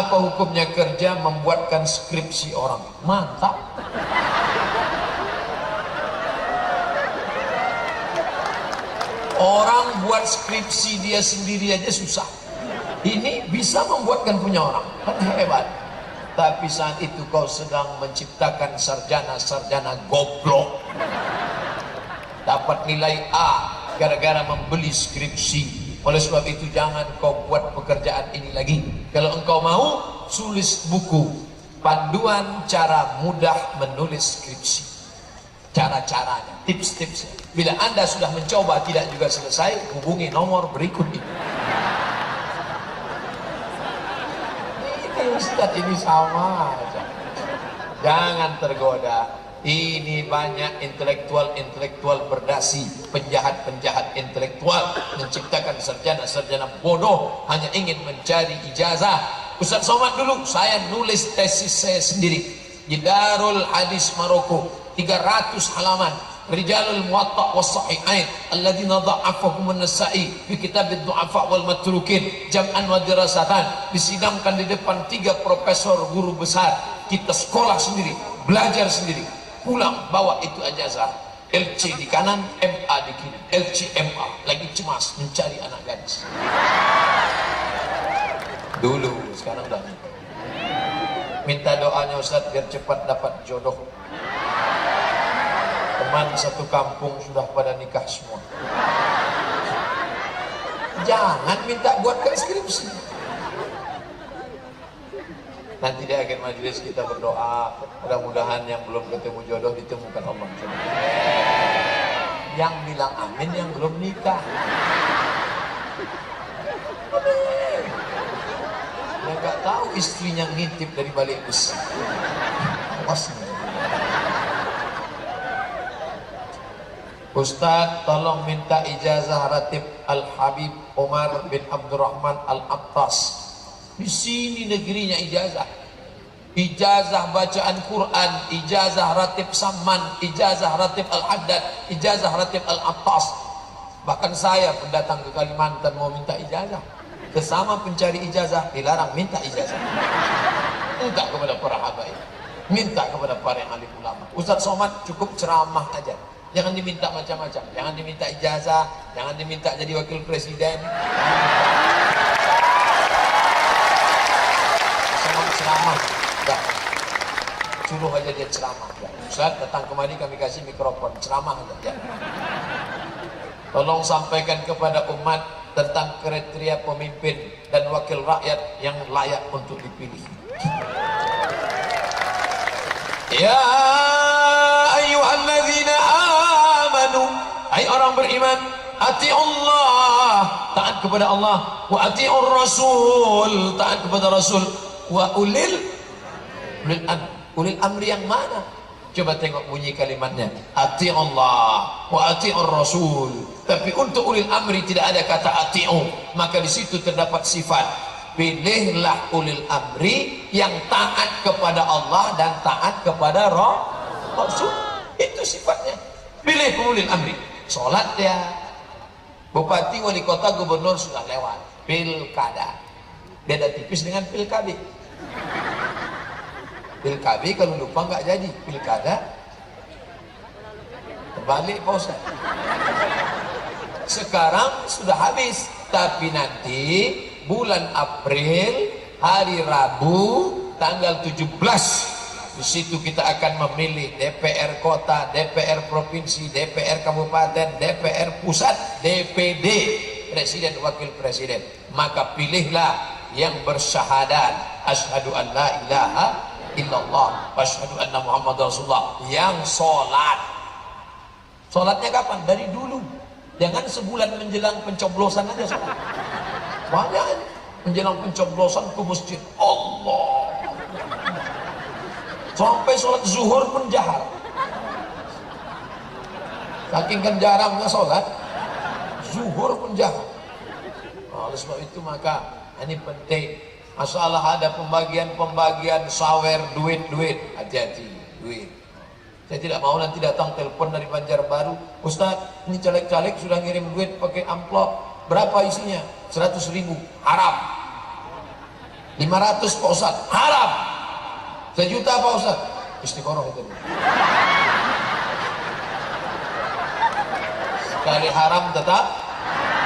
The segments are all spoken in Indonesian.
Apa hukumnya kerja membuatkan skripsi orang? Mantap. Orang buat skripsi dia sendiri aja susah. Ini bisa membuatkan punya orang. Kan hebat. Tapi saat itu kau sedang menciptakan sarjana-sarjana goblok. Dapat nilai A gara-gara membeli skripsi. Oleh sebab itu jangan kau buat pekerjaan ini lagi. Kalau engkau mau, tulis buku panduan cara mudah menulis skripsi. Cara-caranya, tips-tipsnya. Bila Anda sudah mencoba tidak juga selesai, hubungi nomor berikut ini. Ini Ustaz, ini sama aja. Jangan tergoda. Ini banyak intelektual berdasi, penjahat intelektual, menciptakan sarjana bodoh hanya ingin mencari ijazah. Ustaz Somad dulu saya nulis tesis saya sendiri di Darul Hadis Maroko, 300 halaman. Rijalul Muwatta was Sahihain alladzina dha'afahum an-Nasa'i fi kitab ad-du'afa wal matrukin jam'an wa dirasatan. Disidangkan di depan 3 profesor guru besar. Kita sekolah sendiri, belajar sendiri. Pulang bawa itu ijazah, LC di kanan, MA di kiri, LC MA, lagi cemas mencari anak gadis. Dulu, sekarang udah. Minta doanya Ustaz biar cepat dapat jodoh. Teman satu kampung sudah pada nikah semua. Jangan minta buatkan skripsi. Nanti di akhir majelis kita berdoa, mudah-mudahan yang belum ketemu jodoh ditemukan Allah. Yang bilang amin yang belum nikah. Yang gak tahu istrinya ngintip dari balik besi. Ustaz, tolong minta ijazah Ratib Al-Habib Umar bin Abdurrahman Al-Attas. Di sini negerinya ijazah. Ijazah bacaan Quran, ijazah Ratib Samman, ijazah Ratib Al-Haddad, ijazah Ratib Al-Attas. Bahkan saya pendatang ke Kalimantan mau minta ijazah. Sesama pencari ijazah dilarang minta ijazah. Minta kepada para habaib, minta kepada para yang alim ulama. Ustaz Somad cukup ceramah aja. Jangan diminta macam-macam. Jangan diminta ijazah, jangan diminta jadi wakil presiden. Ceramah, enggak. Suruh aja dia ceramah. Ya. Ustaz datang kemari kami kasih mikrofon, ceramah aja. Ya. Tolong sampaikan kepada umat tentang kriteria pemimpin dan wakil rakyat yang layak untuk dipilih. Ya ayyuhalladzina amanu, hai orang beriman, ati'ullah, taat kepada Allah, wa ati'ur rasul, taat kepada Rasul. Wa ulil amri yang mana? Coba tengok bunyi kalimatnya. Ati Allah wa ati'ur rasul. Tapi untuk ulil amri tidak ada kata ati'u. Maka di situ terdapat sifat. Pilihlah ulil amri yang taat kepada Allah dan taat kepada Rasul. Itu sifatnya. Pilih ulil amri. Sholat ya. Bupati, wali kota, gubernur sudah lewat. Pilkada. Beda tipis dengan pilkada. Pilkada kalau lupa nggak jadi, pilkada terbalik Pak Ustaz. Sekarang sudah habis, tapi nanti bulan April hari Rabu tanggal 17 di situ kita akan memilih DPR kota, DPR provinsi, DPR kabupaten, DPR pusat, DPD, presiden wakil presiden. Maka pilihlah yang bersyahadat asyhadu an la ilaha illallah wa asyhadu anna Muhammad Rasulullah, yang sholat. Sholatnya kapan? Dari dulu. Jangan sebulan menjelang pencoblosan aja sholat. Banyak menjelang pencoblosan ke masjid Allah, sampai sholat zuhur pun jahar. Saking kan jarangnya sholat zuhur pun jahar. Oleh sebab itu maka ini penting. Masalah ada pembagian sawer duit, hati-hati duit. Saya tidak mau nanti datang telepon dari Banjarbaru, Ustaz ini caleg-caleg sudah ngirim duit pakai amplop, berapa isinya? 100.000. Haram. 500 Pak Ustaz, haram. 1 juta Pak Ustaz, istiqoroh itu. Sekali haram tetap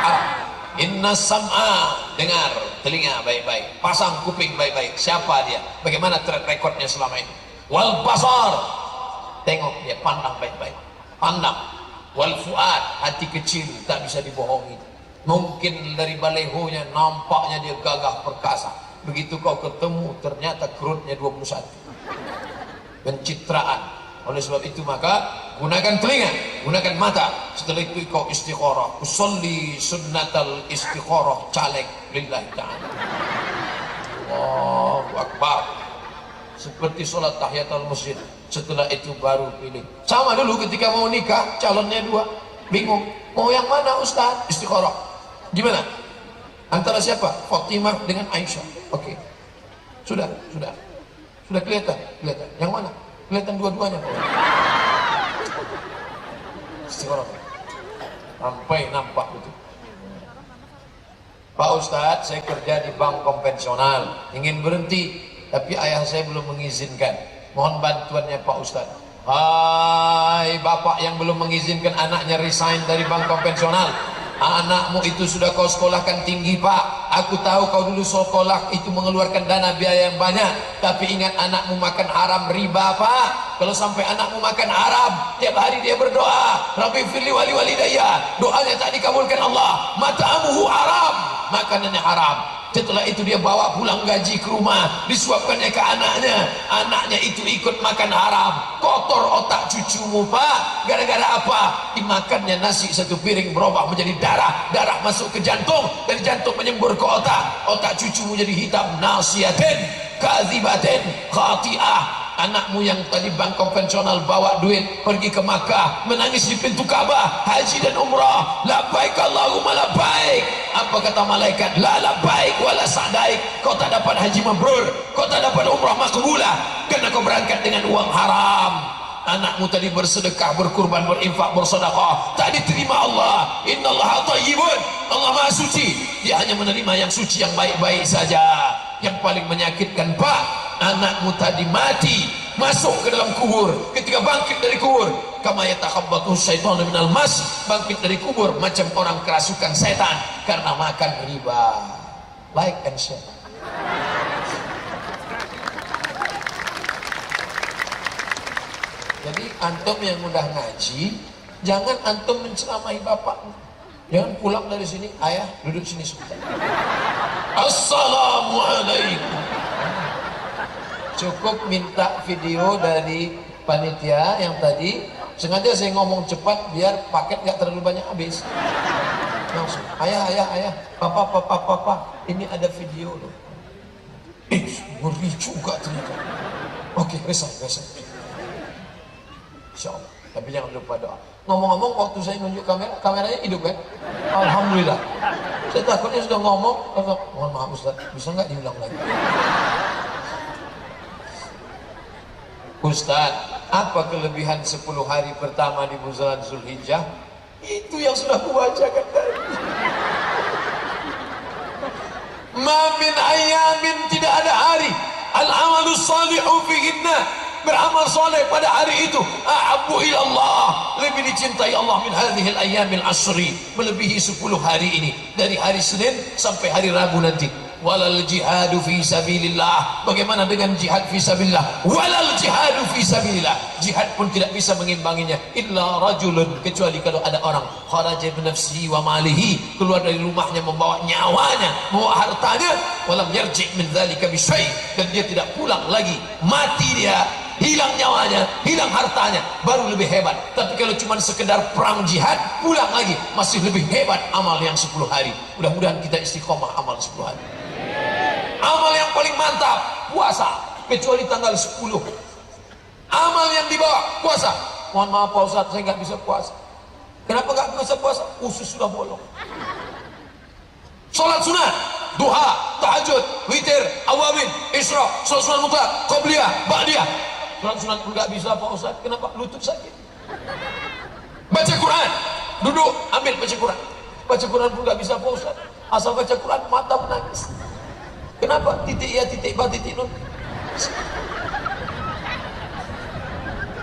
haram. Inna sam'a, dengar, telinga baik-baik, pasang kuping baik-baik, siapa dia, bagaimana track recordnya selama ini. Wal basar, tengok dia, pandang baik-baik, pandang. Wal fuad, hati kecil tak bisa dibohongi. Mungkin dari balehonya nampaknya dia gagah perkasa, begitu kau ketemu ternyata kerutnya 21. Pencitraan. Oleh sebab itu maka gunakan telinga, gunakan mata. Setelah itu kau istikharah. Usolli sunnatal istikharah caleg lillahi ta'ala. Allahu Akbar. Seperti sholat tahiyatul masjid. Setelah itu baru pilih. Sama dulu ketika mau nikah, calonnya 2. Bingung. Mau yang mana Ustaz? Istikharah. Gimana? Antara siapa? Fatimah dengan Aisyah. Oke. Sudah kelihatan. Yang mana? Kelihatan dua-duanya. Istikharah. Sampai nampak betul. Pak Ustadz, saya kerja di bank konvensional, ingin berhenti, tapi ayah saya belum mengizinkan. Mohon bantuannya Pak Ustadz. Hai bapak yang belum mengizinkan anaknya resign dari bank konvensional, anakmu itu sudah kau sekolahkan tinggi Pak. Aku tahu kau dulu sekolah itu mengeluarkan dana biaya yang banyak, tapi ingat anakmu makan haram riba Pak. Kalau sampai anakmu makan haram, tiap hari dia berdoa, Rabbi firli wali walidayya, doanya tak dikabulkan Allah. Mata'amuhu haram, makanannya haram. Setelah itu dia bawa pulang gaji ke rumah, disuapkannya ke anaknya. Anaknya itu ikut makan haram. Kotor otak cucumu Pak. Gara-gara apa? Dimakannya nasi 1 piring berubah menjadi darah. Darah masuk ke jantung, dari jantung menyembur ke otak. Otak cucumu jadi hitam. Nasiyatin, kadzibatin, khati'ah. Anakmu yang tadi bank konvensional bawa duit pergi ke Makkah, menangis di pintu Ka'bah, haji dan umrah. Labbaik Allahumma labbaik. Apa kata malaikat? La labbaik wala sa'daik. Kau tak dapat haji mabrur, kau tak dapat umrah makbulah, karena kau berangkat dengan uang haram. Anakmu tadi bersedekah, berkurban, berinfak, bersedekah, tak diterima Allah. Innallaha thayyibun, Allah Maha Suci. Dia hanya menerima yang suci, yang baik-baik saja. Yang paling menyakitkan Pak, anakmu tadi mati, masuk ke dalam kubur. Ketika bangkit dari kubur, kama yatakhabbatu syaitanu minal mas, bangkit dari kubur macam orang kerasukan setan karena makan riba. Like and share. Jadi antum yang udah ngaji, jangan antum menceramahi bapak. Jangan pulang dari sini, ayah duduk sini sebentar. Assalamualaikum. Cukup minta video dari panitia yang tadi. Sengaja saya ngomong cepat biar paket gak terlalu banyak habis. Langsung, ayah, papa, ini ada video loh. Ngeri juga ternyata. Oke, resign. Insyaallah. Tapi jangan lupa doa. Ngomong-ngomong, waktu saya nunjuk kameranya hidup kan? Alhamdulillah. Saya takutnya sudah ngomong, mohon maaf Ustaz, bisa nggak diulang lagi? Ustaz, apa kelebihan 10 hari pertama di bulan Zulhijjah? Itu yang sudah kubacakan tadi. Ma min ayamin, tidak ada hari al-amalus salihu fihinna, beramal soleh pada hari itu ahabbu ilallah, lebih dicintai Allah min hadhil ayyamil ashri, melebihi 10 hari ini, dari hari Senin sampai hari Rabu nanti. Walal jihadu fi sabilillah, bagaimana dengan jihad fi sabilillah? Walal jihadu fi sabilillah, jihad pun tidak bisa mengimbanginya. Illa rajulun, kecuali kalau ada orang kharaja bi nafsihi wa malihi, keluar dari rumahnya membawa nyawanya, membawa hartanya, walam yarji' min dzalika bi syai', dan dia tidak pulang lagi, mati dia, hilang nyawanya, hilang hartanya, baru lebih hebat. Tapi kalau cuma sekedar perang jihad, pulang lagi, masih lebih hebat amal yang 10 hari. Mudah-mudahan kita istiqomah amal 10 hari. Amal yang paling mantap, puasa, kecuali tanggal 10. Amal yang dibawa, puasa. Mohon maaf Pak Ustaz, saya nggak bisa puasa. Kenapa nggak bisa puasa? Usus sudah bolong. Sholat sunat, duha, tahajud, witir, awabin, isra, sholat sunat mutlak, qobliyah, ba'diyah. Sholat sunat pun nggak bisa Pak Ustaz. Kenapa? Lutut sakit. Baca Quran, duduk, ambil baca Quran. Baca Quran pun nggak bisa Pak Ustaz. Asal baca Quran, mata menangis. Kenapa? Titik ya titik ba titik nun.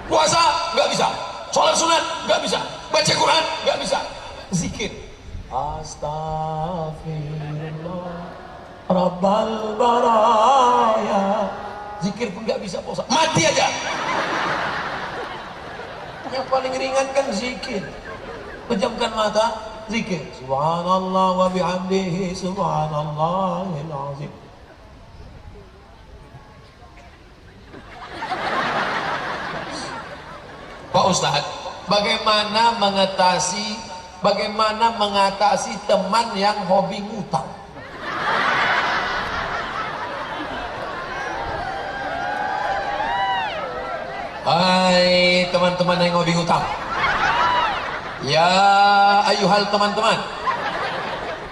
Puasa nggak bisa, sholat sunat nggak bisa, baca Quran nggak bisa, zikir Astaghfirullah Rabbal baraya, zikir pun nggak bisa, puasa mati aja. Yang paling ringan kan zikir, pejamkan mata, zikir subhanallah wa bihamdihi subhanallahil azim. Pak Ustadz, bagaimana mengatasi teman yang hobi ngutang? Hai teman-teman yang hobi ngutang, ya ayuhal teman-teman,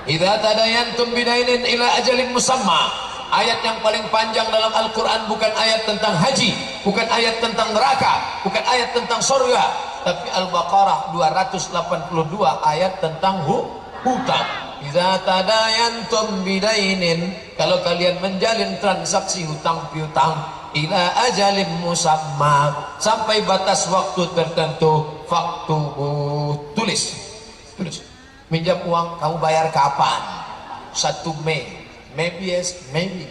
idza tadayantum bidainin ila ajalin musamma. Ayat yang paling panjang dalam Al-Quran bukan ayat tentang haji, bukan ayat tentang neraka, bukan ayat tentang surga, tapi Al-Baqarah 282 ayat tentang hutang. Idza tadayantum bidainin, kalau kalian menjalin transaksi hutang piutang, ila ajalin musamma, sampai batas waktu tertentu, faktubu, tulis. Minjam uang kamu bayar kapan? 1 Mei. Maybe yes, maybe.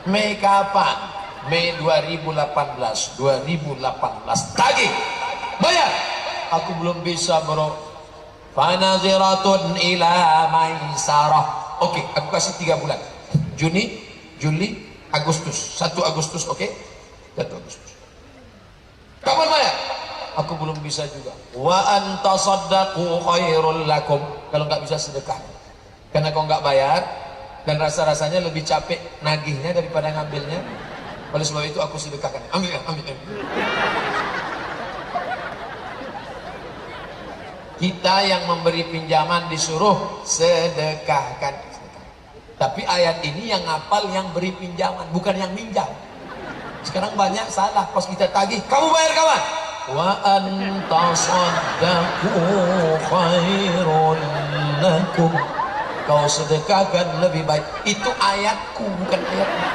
Mei kapan? Mei 2018. Tagih, bayar. Aku belum bisa bro. Fanaziratun ila maisarah. Oke, aku kasih 3 bulan. Juni, Juli, Agustus. 1 Agustus, oke? 1 Agustus. Kapan bayar? Aku belum bisa juga. Wa antasaddaqu khairul lakum. Kalau nggak bisa sedekah. Karena kau nggak bayar dan rasa-rasanya lebih capek nagihnya daripada ngambilnya. Oleh sebab itu aku sedekahkan. Ambil. Kita yang memberi pinjaman disuruh sedekahkan. Tapi ayat ini yang ngapal yang beri pinjaman, bukan yang minjam. Sekarang banyak salah pas kita tagih. Kamu bayar kawan? Wa antasaddaqu khairul lakum. Kau sedekahkan lebih baik. Itu ayatku, bukan ayatmu.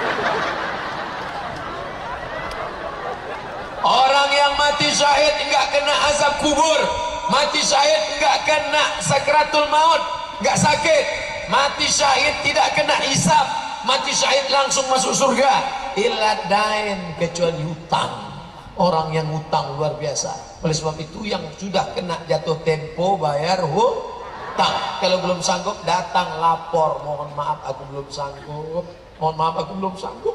Orang yang mati syahid enggak kena azab kubur, mati syahid enggak kena sakratul maut, enggak sakit, mati syahid tidak kena hisab, mati syahid langsung masuk surga. Illa dain, kecuali hutang. Orang yang hutang luar biasa. Oleh sebab itu yang sudah kena jatuh tempo bayar hutang. Kalau belum sanggup datang lapor, mohon maaf aku belum sanggup, mohon maaf aku belum sanggup.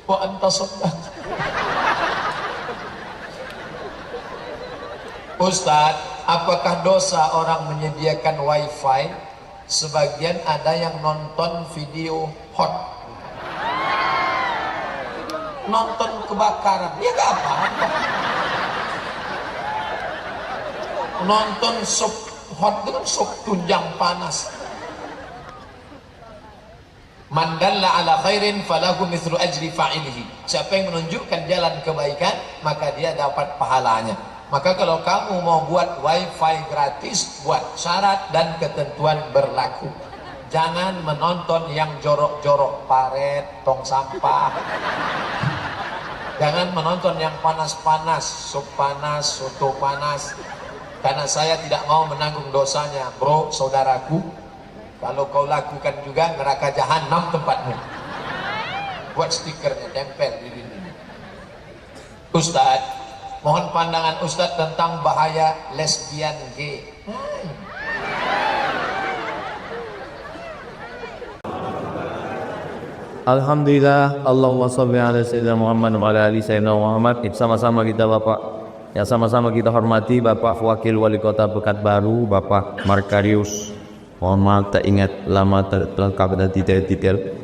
Wa antasaddaq. Ustadz, apakah dosa orang menyediakan wifi? Sebagian ada yang nonton video hot, nonton kebakaran, ya gak apa-apa. Nonton sup hot dengan sup tunjang panas. Man dalla ala khairin falahu mithlu ajri fa'ilihi. Siapa yang menunjukkan jalan kebaikan, maka dia dapat pahalanya. Maka kalau kamu mau buat wifi gratis, buat syarat dan ketentuan berlaku. Jangan menonton yang jorok-jorok, paret, tong sampah. Jangan menonton yang panas-panas, sup panas, soto panas. Karena saya tidak mau menanggung dosanya, bro, saudaraku. Kalau kau lakukan juga, neraka jahanam tempatmu. Buat stikernya, tempel di dinding. Ustadz, mohon pandangan Ustadz tentang bahaya lesbian gay. Alhamdulillah, Allahumma sholli ala sayyidina Muhammad wa ala ali sayyidina Muhammad. Sama-sama kita Bapak, yang sama-sama kita hormati Bapak Wakil Wali Kota Pekanbaru, Bapak Markarius. Mohon maaf tak ingat lama terlengkap dan detail-detail.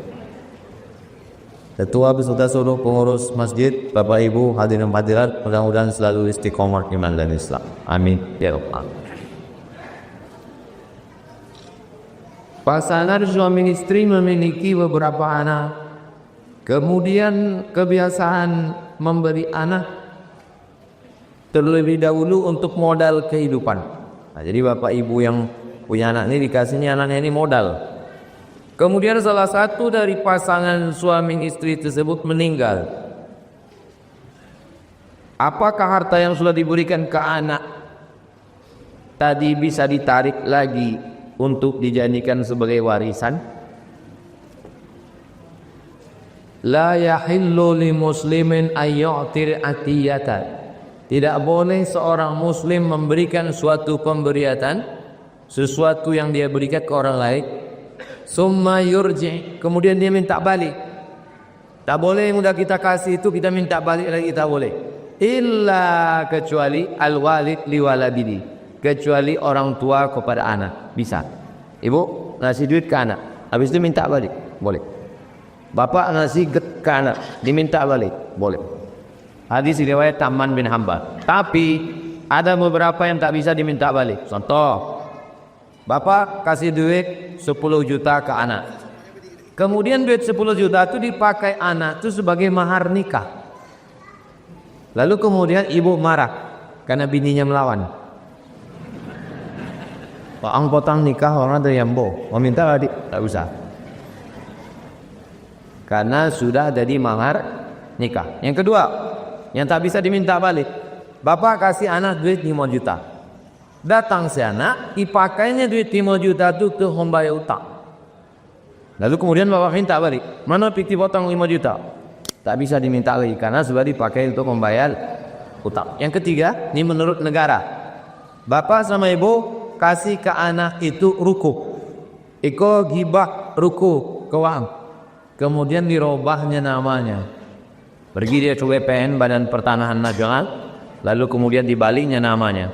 Ketua beserta seluruh pengurus masjid, Bapak Ibu hadirin hadirat, mudah-mudahan selalu istiqomah iman dan Islam. Amin ya rabbal alamin. Pasangan suami istri memiliki beberapa anak, kemudian kebiasaan memberi anak terlebih dahulu untuk modal kehidupan. Nah, jadi bapak ibu yang punya anak ini dikasihnya anaknya ini modal. Kemudian salah satu dari pasangan suami istri tersebut meninggal. Apakah harta yang sudah diberikan ke anak tadi bisa ditarik lagi untuk dijadikan sebagai warisan? La yahillu li muslimin ayyu'tir atiyatan. Tidak boleh seorang muslim memberikan suatu pemberian, sesuatu yang dia berikan ke orang lain, summa yurji, kemudian dia minta balik. Tak boleh yang sudah kita kasih itu kita minta balik lagi, tak boleh. Illa kecuali al-walid li waladihi, kecuali orang tua kepada anak. Bisa. Ibu ngasih duit ke anak, habis itu minta balik, boleh. Bapak ngasih ke anak, diminta balik, boleh. Hadis riwayat Taman bin Hambal. Tapi ada beberapa yang tak bisa diminta balik. Contoh, bapak kasih duit 10 juta ke anak, kemudian duit 10 juta itu dipakai anak itu sebagai mahar nikah. Lalu kemudian ibu marah karena bininya melawan. Ang potang nikah orang ada yang mau minta adik, tak usah, karena sudah jadi mahar nikah. Yang kedua, yang tak bisa diminta balik, bapak kasih anak duit 5 juta, datang si anak, dipakainya duit 5 juta itu ke membayar utang. Lalu kemudian bapak minta balik, mana pikir potong 5 juta? Tak bisa diminta lagi karena sudah dipakai untuk membayar utang. Yang ketiga, ini menurut negara, bapak sama ibu kasih ke anak itu ruku, iko gibah ruku keuangan, kemudian dirubahnya namanya. Pergi dia ke BPN, Badan Pertanahan Nasional, lalu kemudian dibaliknya namanya.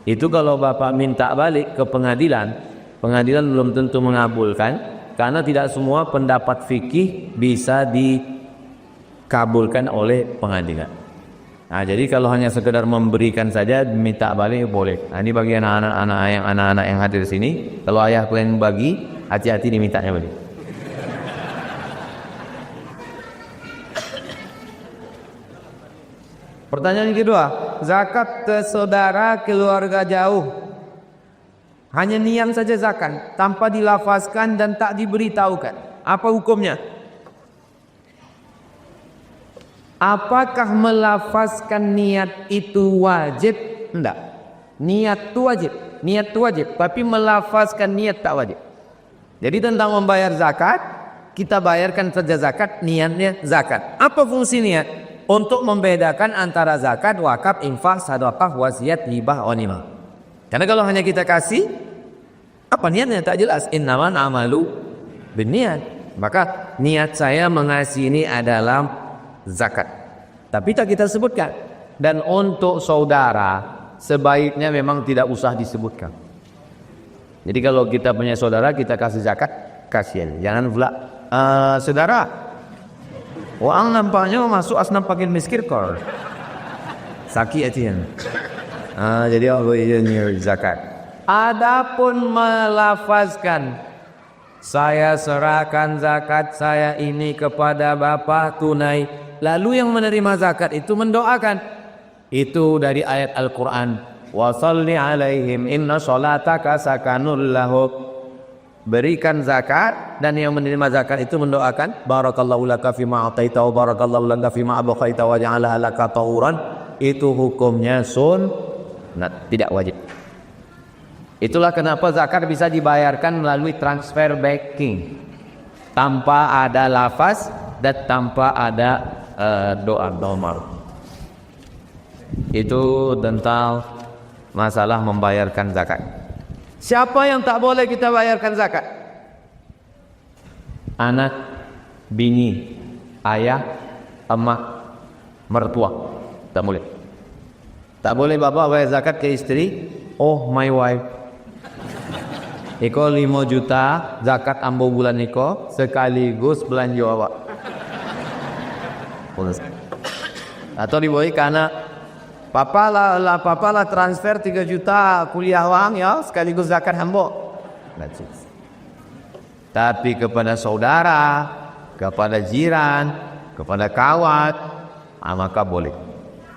Itu kalau bapak minta balik ke pengadilan, pengadilan belum tentu mengabulkan, karena tidak semua pendapat fikih bisa dikabulkan oleh pengadilan. Nah, jadi kalau hanya sekedar memberikan saja minta balik boleh. Nah, ini bagi anak-anak yang hadir sini, kalau ayah kalian bagi, hati-hati dimintanya balik. Pertanyaan kedua, zakat ke saudara keluarga jauh, hanya niat saja zakat tanpa dilafazkan dan tak diberitahukan, apa hukumnya? Apakah melafazkan niat itu wajib? Tidak. Niat itu wajib, tapi melafazkan niat tak wajib. Jadi tentang membayar zakat, kita bayarkan saja zakat, niatnya zakat. Apa fungsi niat? Untuk membedakan antara zakat, wakaf, infak, sedekah, wasiat, hibah, ghanimah. Karena kalau hanya kita kasih, apa niatnya tak jelas. Innamal a'malu binniyat. Maka niat saya mengasihi ini adalah zakat. Tapi tak kita sebutkan. Dan untuk saudara sebaiknya memang tidak usah disebutkan. Jadi kalau kita punya saudara kita kasih zakat, kasihan. Jangan pula saudara, wang nampaknya masuk asnam pakai miskin kor. Sakit hatian. Jadi Allah ini zakat. Adapun melafazkan, saya serahkan zakat saya ini kepada bapak tunai, lalu yang menerima zakat itu mendoakan, itu dari ayat Al-Quran, wa salli alaihim inna sholataka sakanul lahum. Berikan zakat dan yang menerima zakat itu mendoakan, barakallahu laka fima ataita wa barakallahu laka fima abqaita wa ja'alaha laka tahuran. Itu hukumnya sunnat, tidak wajib. Itulah kenapa zakat bisa dibayarkan melalui transfer banking, tanpa ada lafaz dan tanpa ada doa domar. Itu tentang masalah membayarkan zakat. Siapa yang tak boleh kita bayarkan zakat? Anak, bini, ayah, emak, mertua. Tak boleh. Tak boleh bapak bayar zakat ke istri. Oh my wife, iko 5 juta zakat ambo bulan iko sekaligus belanja awak. Atau diboleh karena papa lah transfer 3 juta kuliah wang ya sekaligus zakat ambo. Tapi kepada saudara, kepada jiran, kepada kawat, maka boleh.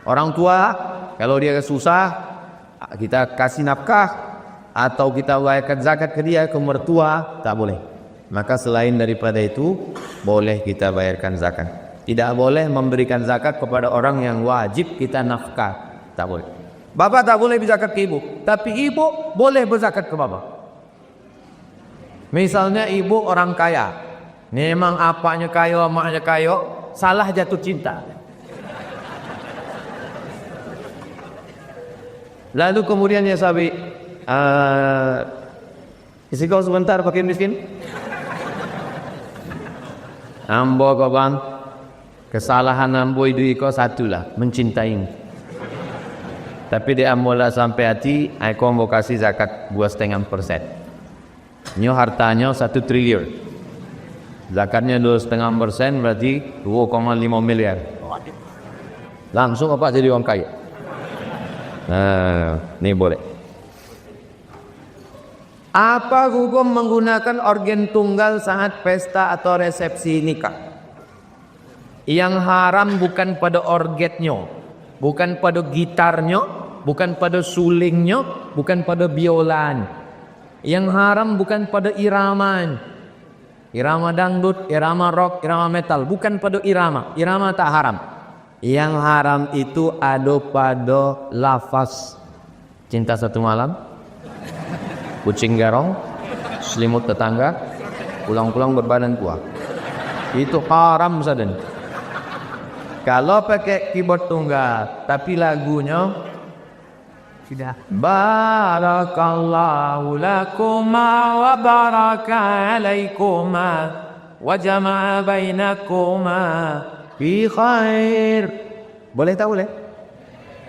Orang tua kalau dia susah, kita kasih nafkah atau kita bayarkan zakat ke dia, ke mertua, tak boleh. maka selain daripada itu boleh kita bayarkan zakat. Tidak boleh memberikan zakat kepada orang yang wajib kita nafkah, tak boleh. Bapak tak boleh berzakat ke ibu, tapi ibu boleh berzakat ke bapak. Misalnya ibu orang kaya, memang apanya kaya, maknya kaya, salah jatuh cinta. Lalu kemudian dia sabi, isi kau sebentar pakai miskin. Ambo kau bang, kesalahan ambo itu kau satulah, mencintai. Tapi dia ambolah sampai hati, aku mau kasih zakat 2,5%. Nyo hartanya 1 triliun. Zakatnya 2,5% berarti 2,5 miliar. Langsung apa jadi orang kaya? Nah, ini boleh. Apa hukum menggunakan organ tunggal saat pesta atau resepsi nikah? Yang haram bukan pada orgetnya, bukan pada gitarnya, bukan pada sulingnya, bukan pada biolan. Yang haram bukan pada irama, irama dangdut, irama rock, irama metal, bukan pada irama. Irama tak haram. Yang haram itu ada pada lafaz cinta satu malam, kucing garong, selimut tetangga, pulang-pulang berbadan kuah. Itu haram saden. Kalau pakai keyboard tunggal tapi lagunya tidak. Barakallahu lakuma wa baraka alaikuma wa jama'a bainakuma fi khair. Boleh tak boleh?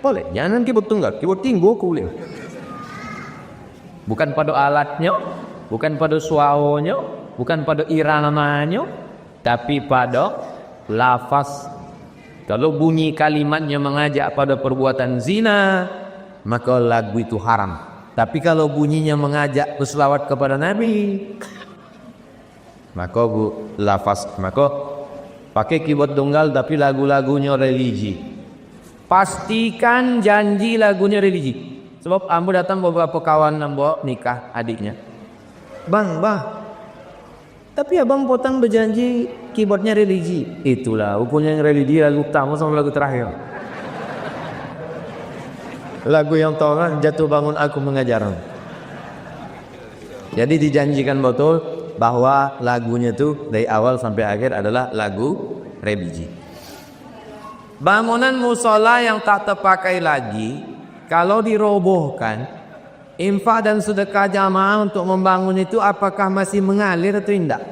Boleh. Jangan keyboard tunggal, keyboard tinggu boleh. Bukan pada alatnya, bukan pada suaranya, bukan pada iramanya, tapi pada lafaz. Kalau bunyi kalimatnya mengajak pada perbuatan zina, maka lagu itu haram. Tapi kalau bunyinya mengajak berselawat kepada Nabi, maka lafaz, maka pakai keyboard tunggal tapi lagu-lagunya religi. Pastikan janji lagunya religi. Sebab ambo datang beberapa kawan ambo nikah adiknya. Bang, tapi abang potong berjanji keyboardnya religi. Itulah hukumnya yang religi, lagu utama sama lagu terakhir. Lagu yang tolong jatuh bangun aku mengajar. Jadi dijanjikan betul bahwa lagunya itu dari awal sampai akhir adalah lagu religi. Bangunan musola yang tak terpakai lagi, kalau dirobohkan, infak dan sedekah jamaah untuk membangun itu apakah masih mengalir atau tidak?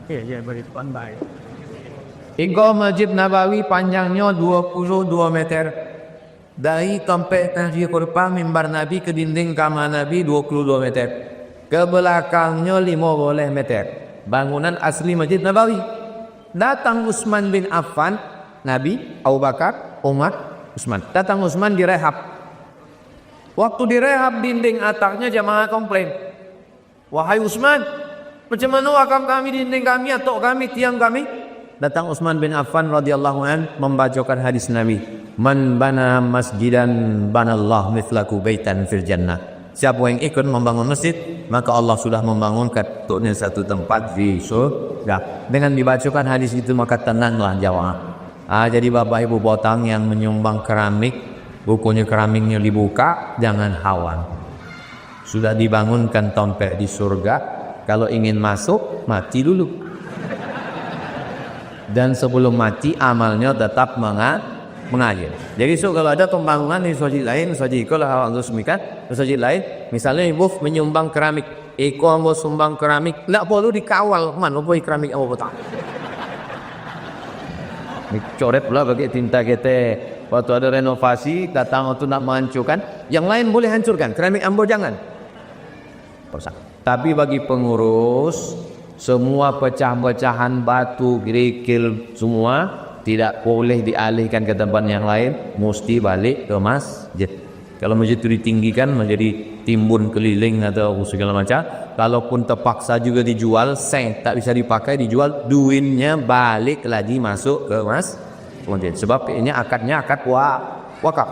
Ya, beri pandai. Ego Masjid Nabawi panjangnya 22 meter. Dari tempat Nabi Kurpa mimbar Nabi ke dinding kamar Nabi 22 meter. Ke belakangnya 15 meter. Bangunan asli Masjid Nabawi. Datang Utsman bin Affan, Nabi, Abu Bakar, Umar, Utsman. Datang Utsman direhab. Waktu direhab dinding atapnya jamaah komplain. Wahai Utsman, macam mana wakaf kami dinding kami atau kami tiang kami? Datang Utsman bin Affan radhiyallahu an membacakan hadis Nabi. Man bana masjidan banallah mithlaku baitan fil jannah. Siapa yang ikut membangun masjid, maka Allah sudah membangunkan untuknya satu tempat di surga. Dengan dibacakan hadis itu maka tenanglah jamaah. Jadi bapak ibu potang yang menyumbang keramik, bukunya keramiknya dibuka, jangan hawan. Sudah dibangunkan tempat di surga, kalau ingin masuk mati dulu. Dan sebelum mati amalnya tetap mengalir. Jadi kalau ada pembangunan di masjid lain, masjid ikolah Allah semikan, masjid lain, misalnya ibu menyumbang keramik, iko ambo sumbang keramik, tidak perlu dikawal, mana boleh keramik ambo potang. Coret pula bagi tinta kita. Waktu ada renovasi datang untuk nak menghancurkan, yang lain boleh hancurkan, keramik ambo jangan. Tapi bagi pengurus, semua pecah-pecahan batu, kerikil semua tidak boleh dialihkan ke tempat yang lain, mesti balik ke masjid. Kalau masjid itu ditinggikan menjadi timbun keliling atau segala macam, kalaupun terpaksa juga dijual, tak bisa dipakai, dijual, duitnya balik lagi masuk ke masjid. Sebab ini akadnya akad wakaf.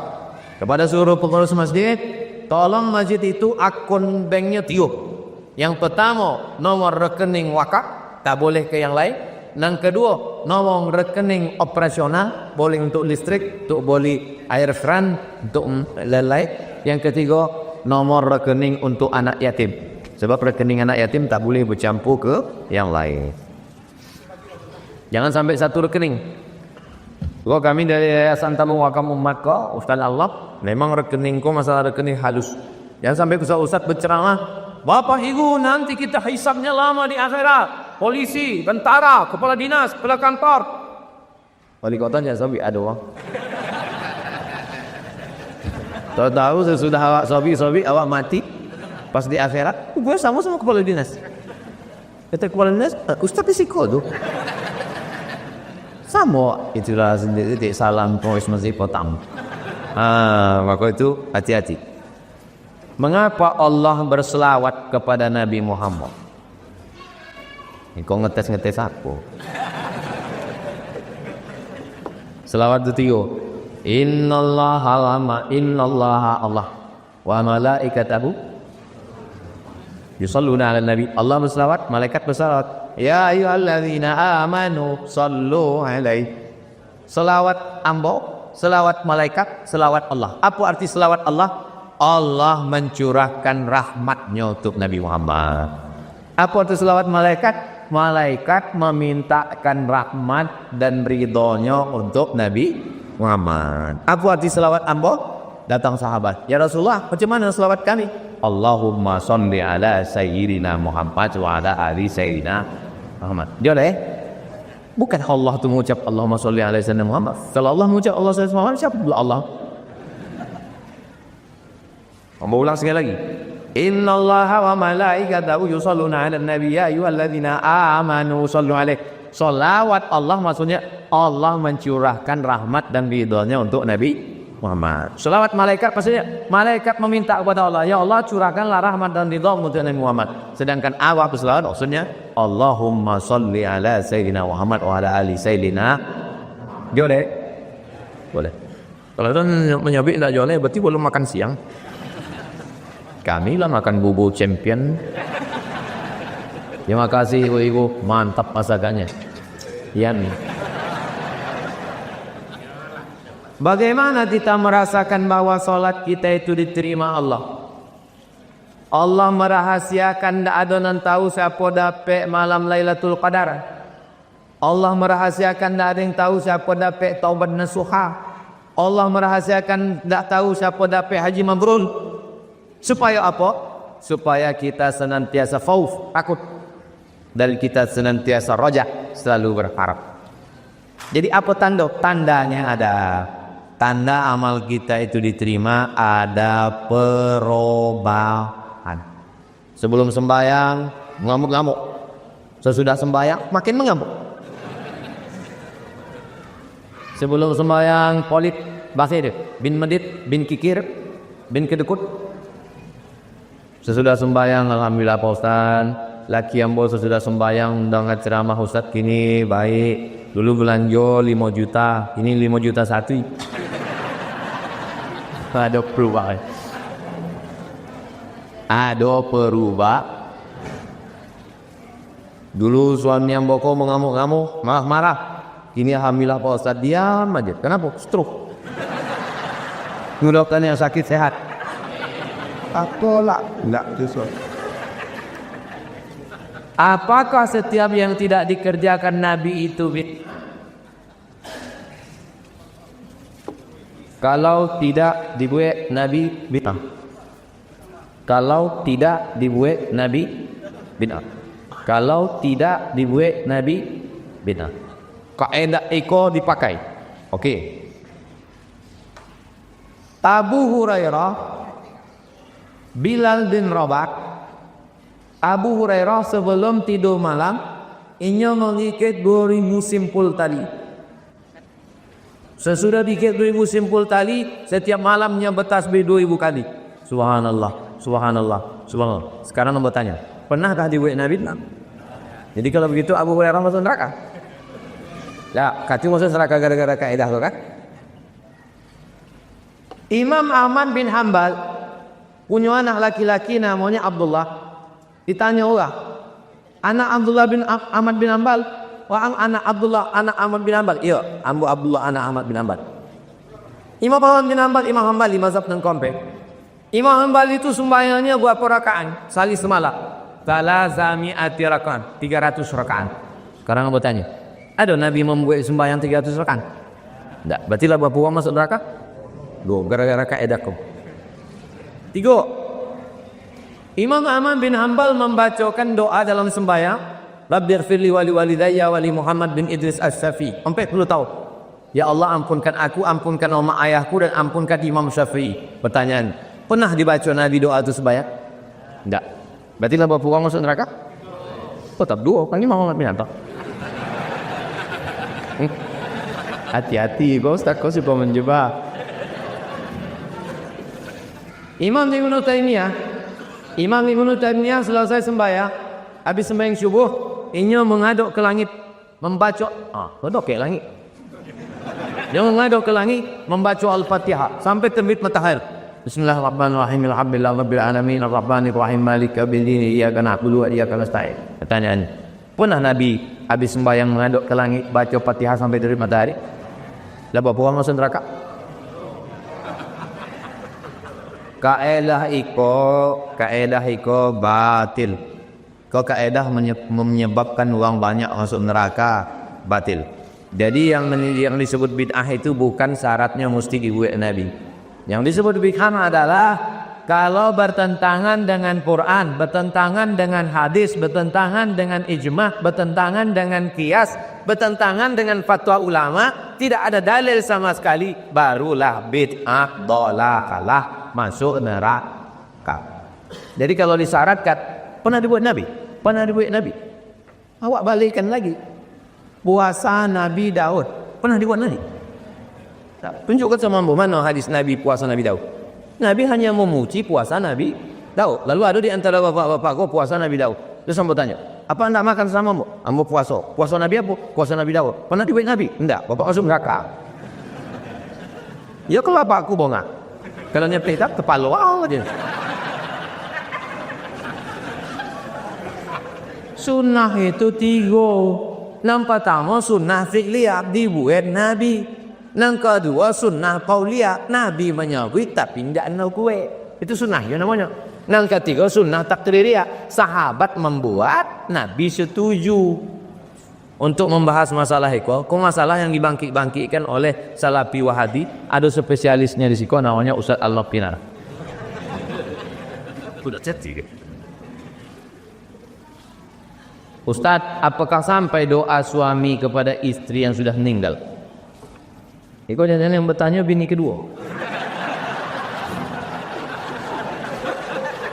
Kepada seluruh pengurus masjid, tolong masjid itu akun banknya tiup. Yang pertama, nomor rekening wakaf, tak boleh ke yang lain. Yang kedua, nomor rekening operasional, boleh untuk listrik, untuk boleh air keran, untuk lain-lain. Yang ketiga, nomor rekening untuk anak yatim. Sebab rekening anak yatim tak boleh bercampur ke yang lain. Jangan sampai satu rekening. Kalau kami dari Yayasan Tabung Wakaf Umat kau, Ustaz Allah, memang rekening kau masalah rekening halus. Jangan sampai Ustaz berceramah, Bapak Ibu nanti kita hisabnya lama di akhirat. Polisi, tentara, kepala dinas, kepala kantor. Wali kota jangan sampai ada uang. Tahu sesudah awak sobi awak mati pas di akhirat, gue sama kepala dinas. Kata kepala dinas, Ustaz risiko tu. Sama itulah sendiri di salam pois masih potong. Maka itu hati-hati. Mengapa Allah berselawat kepada Nabi Muhammad? Kau ngetes apa? Selawat itu tiga. Innallaha Allah wa malaikatahu yusalluna 'alan nabi. Allah berselawat, malaikat berselawat. Ya ayyuhalladzina amanu sallu alaihi. Selawat ambo, selawat malaikat, selawat Allah. Apa arti selawat Allah? Allah mencurahkan rahmatnya untuk Nabi Muhammad. Apa arti selawat malaikat? Malaikat memintakan rahmat dan ridhonya untuk Nabi Muhammad. Apa arti selawat ambo? Datang sahabat, ya Rasulullah, macam mana selawat kami? Allahumma sholli ala sayyidina Muhammad wa ala ali sayyidina Muhammad. Dia bukan Allah tu mengucap Allahumma sholli ala sayyidina Muhammad. Kalau Allah mengucap Allah sayyidina Muhammad, siapa pula Allah? Mau ulang sekali lagi. Innallaha wa malaikatahu yusholluna 'alan nabi ya ayyuhalladzina amanu shollu alaihi. Shalawat Allah maksudnya Allah mencurahkan rahmat dan ridhonya untuk Nabi Muhammad. Shalawat malaikat maksudnya malaikat meminta kepada Allah, ya Allah curahkanlah rahmat dan ridha untuk Nabi Muhammad. Sedangkan awak berselawat maksudnya Allahumma sholli ala sayyidina Muhammad wa ala ali sayyidina. Boleh? Boleh. Kalau itu menyabik tak boleh, berarti belum makan siang. Kami lah makan bubur champion. Terima kasih ibu, mantap masakannya. Yan. Bagaimana kita merasakan bahwa solat kita itu diterima Allah? Allah merahasiakan, tidak ada yang tahu siapa dapat malam Lailatul Qadar. Allah merahasiakan, tidak ada yang tahu siapa dapat taubat nasuha. Allah merahasiakan, tidak tahu siapa dapat haji mabrur. Supaya apa? Supaya kita senantiasa khauf, takut, dan kita senantiasa roja, selalu berharap. Jadi apa tanda? Tandanya ada. Tanda amal kita itu diterima, ada perubahan. Sebelum sembahyang mengamuk-ngamuk, sesudah sembahyang makin mengamuk. Sebelum sembahyang polit, bahasa itu bin medit, bin kikir, bin kedekut. Sesudah sembahyang, alhamdulillah Pak Ustaz, laki ambo sesudah sembahyang dengan ceramah Ustaz kini baik. Dulu belanja 5 juta, ini 5 juta satu. Ada perubahan. Ada perubahan. Dulu suami ambo kau mengamuk-ngamuk, marah-marah. Kini alhamdulillah Pak Ustaz diam aja. Kenapa? Stroke. Mudah-mudahan yang sakit sehat. Apakah setiap yang tidak dikerjakan Nabi itu kalau tidak dibuat Nabi bid'ah? Kalau tidak dibuat Nabi bid'ah. Kalau tidak dibuat Nabi bid'ah. Kaidah eko dipakai. Okey. Abu Hurairah, Bilal bin Rabah. Abu Hurairah sebelum tidur malam inya mengikut 2000 simpul tali. Sesudah dikit 2000 simpul tali, setiap malamnya bertasbih 2000 kali. Subhanallah, subhanallah, subhanallah. Sekarang nombor tanya, pernahkah dibuat Nabi? Jadi kalau begitu Abu Hurairah masuk neraka? Lah, kati masuk neraka gara-gara kaidah tu kan? Imam Ahmad bin Hanbal punya anak laki-laki namanya Abdullah. Ditanya orang, anak Abdullah bin Ahmad bin Hanbal, anak Abdullah anak Ahmad bin Hanbal. Iya, ambu Abdullah anak Ahmad bin Hanbal. Imam Ahmad bin Hanbal, Imam Hanbali mazhab dan kompe. Imam Hanbali itu sembahyangnya berapa rakaat? Sali semalam. Talazami'ati rakaat, 300 rakaat. Sekarang aku tanya, ada Nabi membuat sembahyang 300 rakaat? Tidak. Berarti lah berapa orang masuk neraka? 2, gara-gara kaedah kau. 3. Imam Ahmad bin Hanbal membacakan doa dalam sembahyang, Rabbighfirli wa li walidayya wa li Muhammad bin Idris As-Syafi'i. 40 tahun. Ya Allah, ampunkan aku, ampunkan umat ayahku, dan ampunkan Imam Syafi'i. Pertanyaan, pernah dibaca Nabi doa itu sembahyang? Tidak. Berarti lah berapa orang masuk neraka? Tetap 2, kan Imam Ahmad bin Hanbal. Hati-hati kau, Ustaz, kau suka menjebak. Imam Ibnu Taimiyah selesai sembahyang, habis sembahyang subuh, ia mengaduk ke langit, membaca, kodok ke langit. Dia mengaduk ke langit, membaca Al-Fatihah sampai terbit matahari. Bismillahirrahmanirrahim. Alhamdulillah rabbil alamin arrahmanir rahim maliki yaumiddin iyyaka na'budu wa iyyaka nasta'in. Pertanyaan, pernah Nabi habis sembahyang mengaduk ke langit baca Fatihah sampai terbit matahari? Lah berapa orang masuk neraka? Kaedah iko batil. Kau kaedah menyebabkan orang banyak masuk neraka, batil. Jadi yang disebut bid'ah itu bukan syaratnya mesti dibuat Nabi. Yang disebut bid'ah adalah kalau bertentangan dengan Quran, bertentangan dengan hadis, bertentangan dengan ijma', bertentangan dengan qiyas, bertentangan dengan fatwa ulama, tidak ada dalil sama sekali, barulah bid'ah dhalalalah, masuk neraka. Jadi kalau disyaratkan, pernah dibuat Nabi? Pernah dibuat Nabi? Awak balikkan lagi. Puasa Nabi Daud, pernah dibuat Nabi? Tunjukkan sama mana hadis Nabi puasa Nabi Daud. Nabi hanya memuji puasa Nabi Daud. Lalu ada di antara bapak-bapak kau puasa Nabi Daud. Terus sampai tanya, apa anda makan sama mu? Ambo puasa. Puasa Nabi apa? Puasa Nabi Daud. Pernah dibuat Nabi? Enggak. Bapak masuk neraka. Ya kalau apa aku bonga? Kalau nyampe tak kepala aja. Sunnah itu 3. Yang pertama sunnah fi'liyah dibuat Nabi. Yang kedua sunnah qauliyah, Nabi menyebut tapi tidak nak kue. Itu sunnah ya namanya. Yang ketiga sunnah takririyah, sahabat membuat, Nabi setuju. Untuk membahas masalah itu, masalah yang dibangkit-bangkitkan oleh Salafi Wahabi, ada spesialisnya di situ namanya Ustaz Al-Pinar. Sudah jadi. Ustaz, apakah sampai doa suami kepada istri yang sudah meninggal? Iko jangan yang bertanya bini kedua.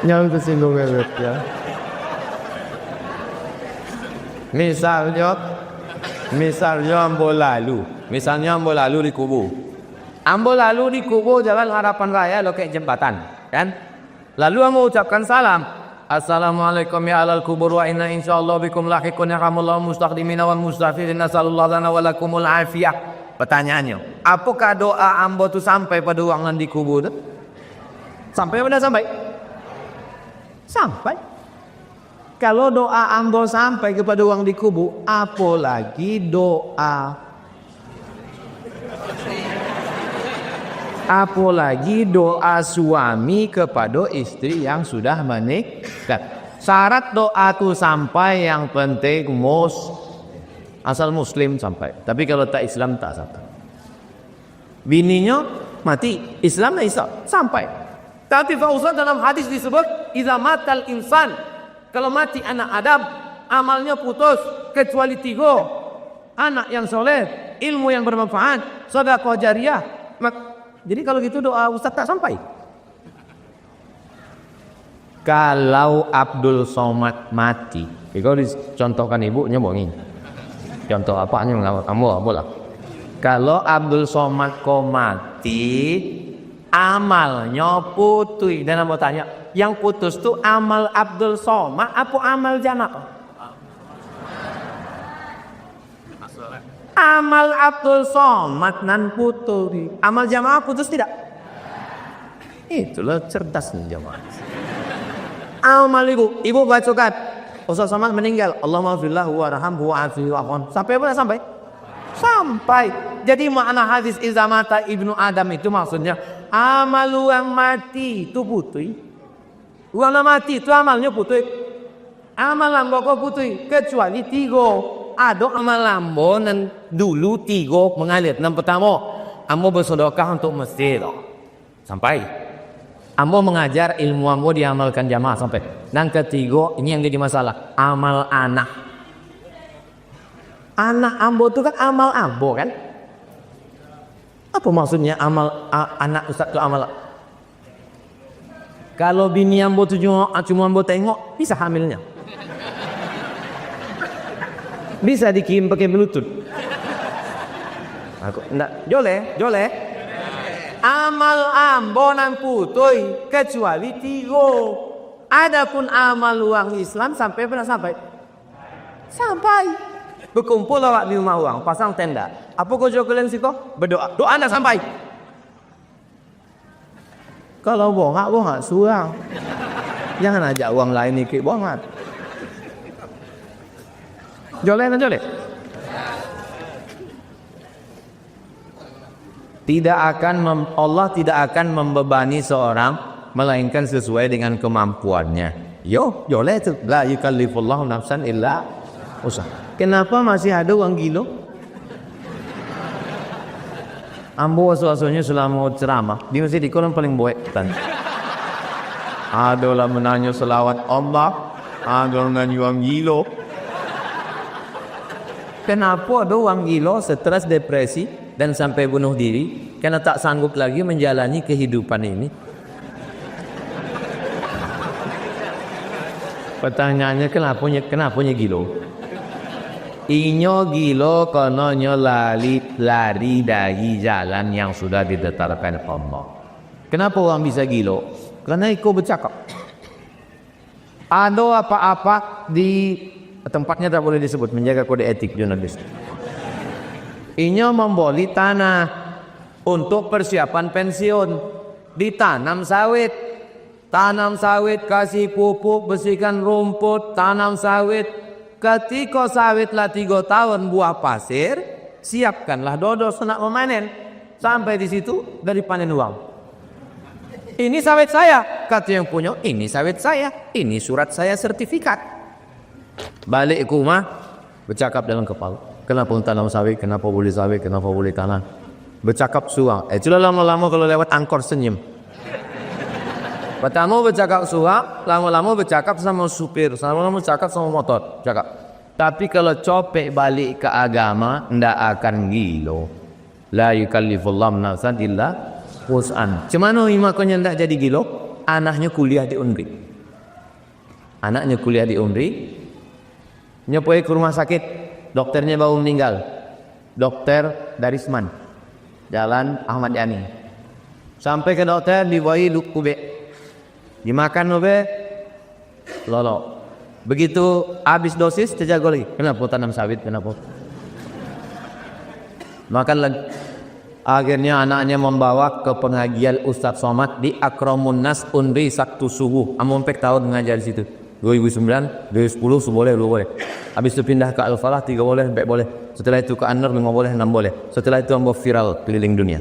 Jangan tersinggung ya. Misalnya ambo lalu di kubur Jalan Harapan Raya lo kayak jembatan, kan? Lalu ambo ucapkan salam. Assalamualaikum ya alal kubur wa inna insyaallah bikum lahiqun yarhamullahu mustaqdimina wal mustafirin nasallallahu lana wa lakumul afiyah. Pertanyaannya, apakah doa ambo itu sampai pada orang yang dikubur itu? Sampai apa sampai? Sampai. Kalau doa ambo sampai kepada orang dikubur, apalagi doa suami kepada istri yang sudah menikah. Syarat doa itu sampai, yang penting asal muslim sampai. Tapi kalau tak Islam tak sampai. Bininya mati, Islam tak sampai. Tapi Fauzan dalam hadis disebut idza matal insan, kalau mati anak Adam, amalnya putus kecuali 3. Anak yang soleh, ilmu yang bermanfaat, sedekah jariyah. Jadi kalau gitu doa Ustaz tak sampai. Kalau Abdul Somad mati, kalau dicontohkan ibunya bohongin. Contoh apanya kamu boleh. Kalau Abdul Somad kau mati, amalnya putus. Dan mau tanya, yang putus tu amal Abdul Somad apa amal jamaah? Amal Abdul Somad nan putus. Amal jamaah putus tidak? Itulah cerdasnya jamaah. Amal ibu baca kan Ustaz Somad meninggal, Allahumma fillahu warhamhu wa'afihi wa'afwan. Sampai mana sampai? Sampai. Jadi makna hadis iza mata ibnu Adam itu maksudnya amal yang mati itu putih. Orang mati itu amalnya putih. Amal lambo kok putih kecuali tiga. Ada amal lambo dan dulu tiga mengalir. Yang pertama, ambo bersedekah untuk masjid. Sampai. Ambo mengajar ilmu ambo diamalkan jamaah sampai. Yang ketiga, ini yang jadi masalah, amal anak. Anak ambo itu kan amal ambo kan? Apa maksudnya amal anak Ustaz itu amal? Kalau bini ambo itu cuma ambo tengok, bisa hamilnya. Bisa dikirim pakai bluetooth. Aku enggak, jole. Amal ambo nan putoi kecuali tiga. Adapun amal uang Islam sampai pernah sampai? Sampai. Berkumpul awak di rumah uang, pasang tenda. Apa kau jauh kalian sih kok? Berdoa. Doa anda sampai. Kalau bongak surang. Jangan ajak uang lain ikut bongat. Jole. Allah tidak akan membebani seorang melainkan sesuai dengan kemampuannya. Jole itu la yukallifullahu nafsan illa usaha. Kenapa masih ada uang gilo? Ambo asal-asalnya selama ceramah di masjid di kolam paling boek kan. Adalah menanya selawat Allah, ada menanya uang gilo. Kenapa ada uang gilo, stres, depresi dan sampai bunuh diri karena tak sanggup lagi menjalani kehidupan ini? Pertanyaannya kenapa gilo? Inyo gilo kononyo lari dari jalan yang sudah ditetapkan Allah. Kenapa orang bisa gilo? Karena ikut bercakap. Ada apa-apa di tempatnya tak boleh disebut, menjaga kode etik jurnalis. Inyo membeli tanah untuk persiapan pensiun, ditanam sawit. Tanam sawit, kasih pupuk, bersihkan rumput, tanam sawit. Ketika sawitlah 3 tahun buah pasir, siapkanlah dodo senak memanen. Sampai di situ dari panen uang. Ini sawit saya, kata yang punya. Ini sawit saya, ini surat saya sertifikat. Balik ke rumah, bercakap dalam kepala. Kenapa tanam sawit? Kenapa boleh sawit? Kenapa boleh tanam? Bercakap suang. Itulah lama-lama kalau lewat angkor senyum. Pertama bercakap suap, lama-lama bercakap sama supir, lama-lama bercakap sama motor, cakap. Tapi kalau copek balik ke agama, ndak akan gilo. La yukallifullahu nafsan illa wus'an. Cemana imakonya ndak jadi gilo? Anaknya kuliah di Unri. Nyepoi ke rumah sakit, dokternya baru meninggal. Dokter Darisman, Jalan Ahmad Yani. Sampai ke dokter dibawa kubek. Dimakan lobe lolo. Begitu habis dosis terjaga lagi. Kenapa tanam sawit? Kenapa? Makan lagi. Akhirnya anaknya membawa ke pengajian Ustaz Somad di Akramun Nas Unri Sabtu Subuh. Amompek tahun mengajar di situ. 2009, 2010 boleh, 2 boleh. Habis itu pindah ke Al-Falah 3 boleh, 4 boleh. Setelah itu ke An-Nur 5 boleh, 6 boleh. Setelah itu ambo viral keliling dunia.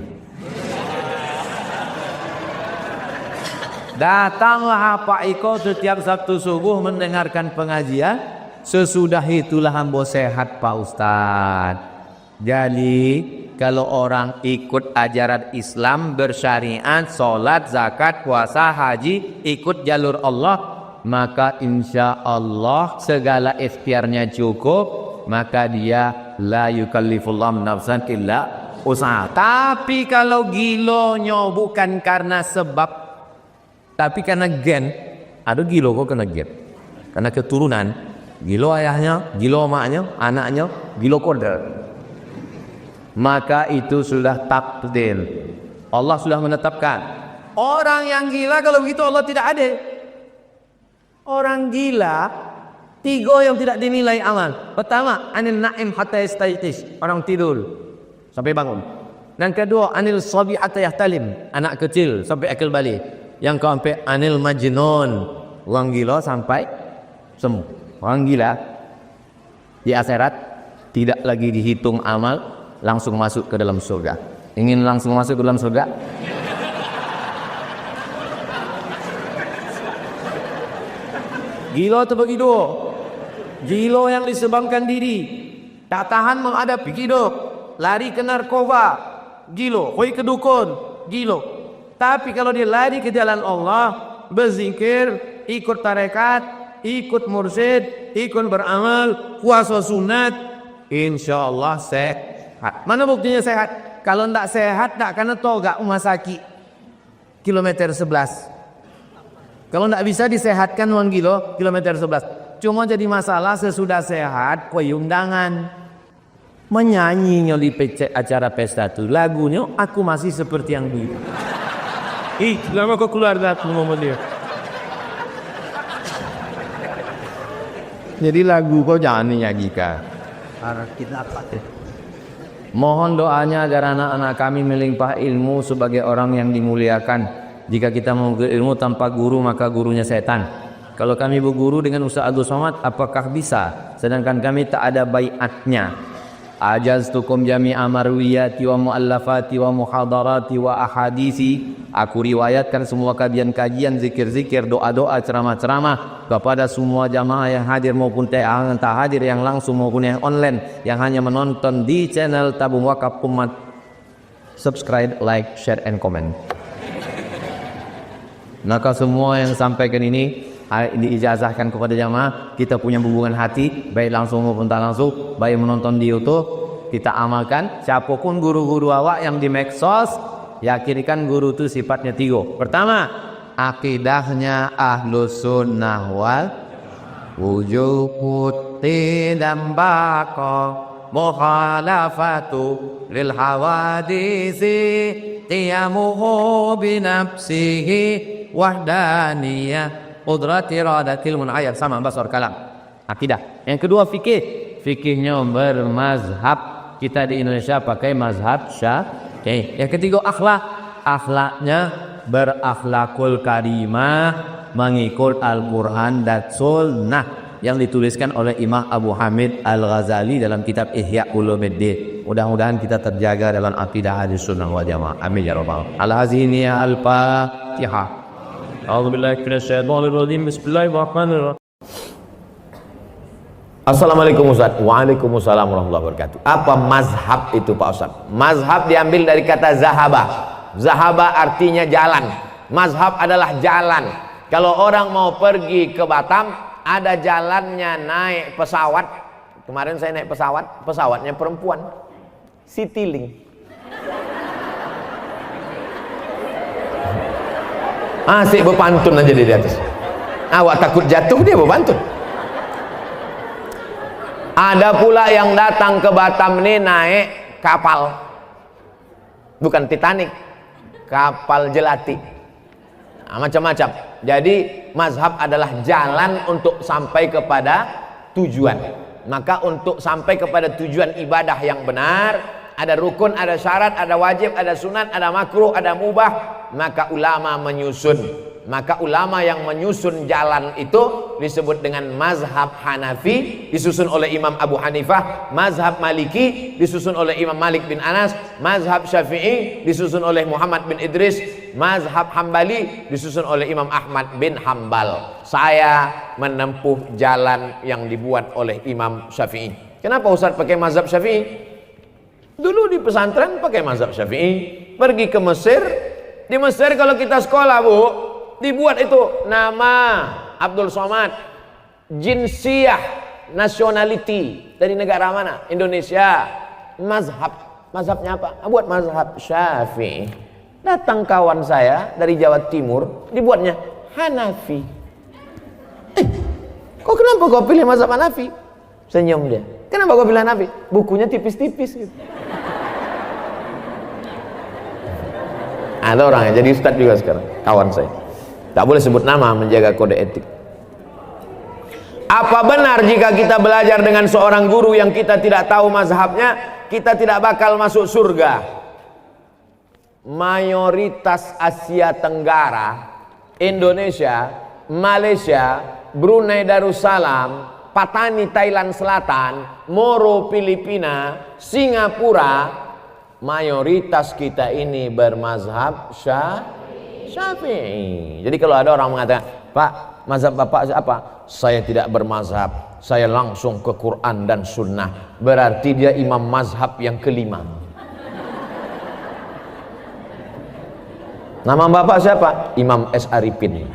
Datanglah Pak Iko setiap Sabtu subuh mendengarkan pengajian. Sesudah itulah ambo sehat Pak Ustaz. Jadi kalau orang ikut ajaran Islam bersyariat, sholat, zakat, puasa, haji, ikut jalur Allah, maka insya Allah segala ikhtiarnya cukup. Maka dia la yukallifullahu nafsan illa usaha. Tapi kalau gilonya bukan karena sebab, tapi karena gen, ada gilo kok kena gen, karena keturunan, gilo ayahnya, gilo maknya, anaknya, gilo kode, maka itu sudah takdir. Allah sudah menetapkan. Orang yang gila kalau begitu Allah tidak ada. Orang gila 3 yang tidak dinilai amal. Pertama, anil na'im hatta yastayqis, orang tidur sampai bangun. Yang kedua, anil sabi hatta yahtalim, anak kecil sampai akil balik. Yang keempat, anil majnun, Orang gila sampai sembuh. Orang gila di akhirat tidak lagi dihitung amal, langsung masuk ke dalam surga. Ingin langsung masuk ke dalam surga? Gila atau begitu? Gila yang disebabkan diri, tak tahan menghadapi hidup, lari ke narkoba, gila. Hoi ke dukun, gila. Tapi kalau dia lari ke jalan Allah, berzikir, ikut tarekat, ikut mursyid, ikut beramal, puasa sunat, insya Allah sehat. Mana buktinya sehat? Kalau tidak sehat, tak kena togak rumah sakit kilometer 11. Kalau tidak bisa disehatkan uang kilo, kilometer 11. Cuma jadi masalah sesudah sehat, kue undangan. Menyanyinya di acara pesta itu. Lagunya, aku masih seperti yang dulu. Ih, lama kau keluar dari ngomong dia. Jadi lagu kau jangan dinyanyikan. Mohon doanya agar anak-anak kami melimpah ilmu sebagai orang yang dimuliakan. Jika kita mau ilmu tanpa guru, maka gurunya setan. Kalau kami berguru dengan Ustaz Abdul Somad, apakah bisa? Sedangkan kami tak ada baiatnya. Ajaztukum jami'a marwiyati wa muallafati wa muhadarati wa ahadisi. Aku riwayatkan semua kajian-kajian, zikir-zikir, doa-doa, ceramah-ceramah kepada semua jamaah yang hadir maupun yang tak hadir, yang langsung maupun yang online, yang hanya menonton di channel Tabung Wakaf Umat. Subscribe, like, share, and comment. Maka semua yang sampaikan ini diijazahkan kepada jamaah. Kita punya hubungan hati, baik langsung maupun tak langsung, baik menonton di YouTube, kita amalkan. Siapapun guru-guru awak yang di medsos, yakinkan guru itu sifatnya 3. Pertama, akidahnya ahlus sunnah wal wujud dan bako mukhalafatu lil hawadisi qiyamuhu binafsihi wahdaniyah qudrati iradatil mun'ayyad. Sama basar kalam akidah. Yang kedua fikih. Fikihnya bermazhab. Kita di Indonesia pakai mazhab Syafi'i. Yang ketiga akhlak. Akhlaknya berakhlakul karimah, mengikut Al-Quran dan Sunnah yang dituliskan oleh Imam Abu Hamid Al-Ghazali dalam kitab Ihya Ulumuddin. Mudah-mudahan kita terjaga dalam akidah Ahlussunnah wal Jamaah. Amin ya rabbal alamin. Al-Haziniyah Al-Fatihah. A'udzubillahi minasyaitonirrajim. Bismillahirrahmanirrahim. Assalamualaikum Ustaz. Waalaikumsalam warahmatullahi wabarakatuh. Apa mazhab itu Pak Ustaz? Mazhab diambil dari kata zahaba. Zahaba artinya jalan. Mazhab adalah jalan. Kalau orang mau pergi ke Batam, ada jalannya naik pesawat. Kemarin saya naik pesawat, pesawatnya perempuan, Citylink. Asik berpantun aja di atas. Awak takut jatuh, dia berpantun. Ada pula yang datang ke Batam nih naik kapal, bukan Titanic, kapal jelati. Macam-macam. Jadi mazhab adalah jalan untuk sampai kepada tujuan. Maka untuk sampai kepada tujuan ibadah yang benar, ada rukun, ada syarat, ada wajib, ada sunat, ada makruh, ada mubah. Maka ulama menyusun. Maka ulama yang menyusun jalan itu disebut dengan mazhab Hanafi, disusun oleh Imam Abu Hanifah. Mazhab Maliki disusun oleh Imam Malik bin Anas. Mazhab Syafi'i disusun oleh Muhammad bin Idris. Mazhab Hambali disusun oleh Imam Ahmad bin Hambal. Saya menempuh jalan yang dibuat oleh Imam Syafi'i. Kenapa Ustaz pakai mazhab Syafi'i? Dulu di pesantren pakai mazhab Syafi'i. Pergi ke Mesir, di Mesir kalau kita sekolah Bu, dibuat itu nama Abdul Somad, jinsiyah, nationality, dari negara mana? Indonesia. Mazhabnya apa? Buat mazhab Syafi'i. Datang kawan saya dari Jawa Timur, dibuatnya Hanafi. Kok kenapa kau pilih mazhab Hanafi? Senyum dia. Kenapa kau pilih Hanafi? Bukunya tipis-tipis gitu. Ada orang yang jadi ustadz juga sekarang, kawan saya. Tak boleh sebut nama, menjaga kode etik. Apa benar jika kita belajar dengan seorang guru yang kita tidak tahu mazhabnya, kita tidak bakal masuk surga? Mayoritas Asia Tenggara, Indonesia Malaysia, Brunei Darussalam, Patani Thailand Selatan, Moro Filipina, Singapura, mayoritas kita ini bermazhab Syafi'i. Jadi kalau ada orang mengatakan, Pak, mazhab Bapak apa? Saya tidak bermazhab, saya langsung ke Quran dan Sunnah. Berarti dia imam mazhab yang kelima. Nama Bapak siapa? Imam S. Arifin.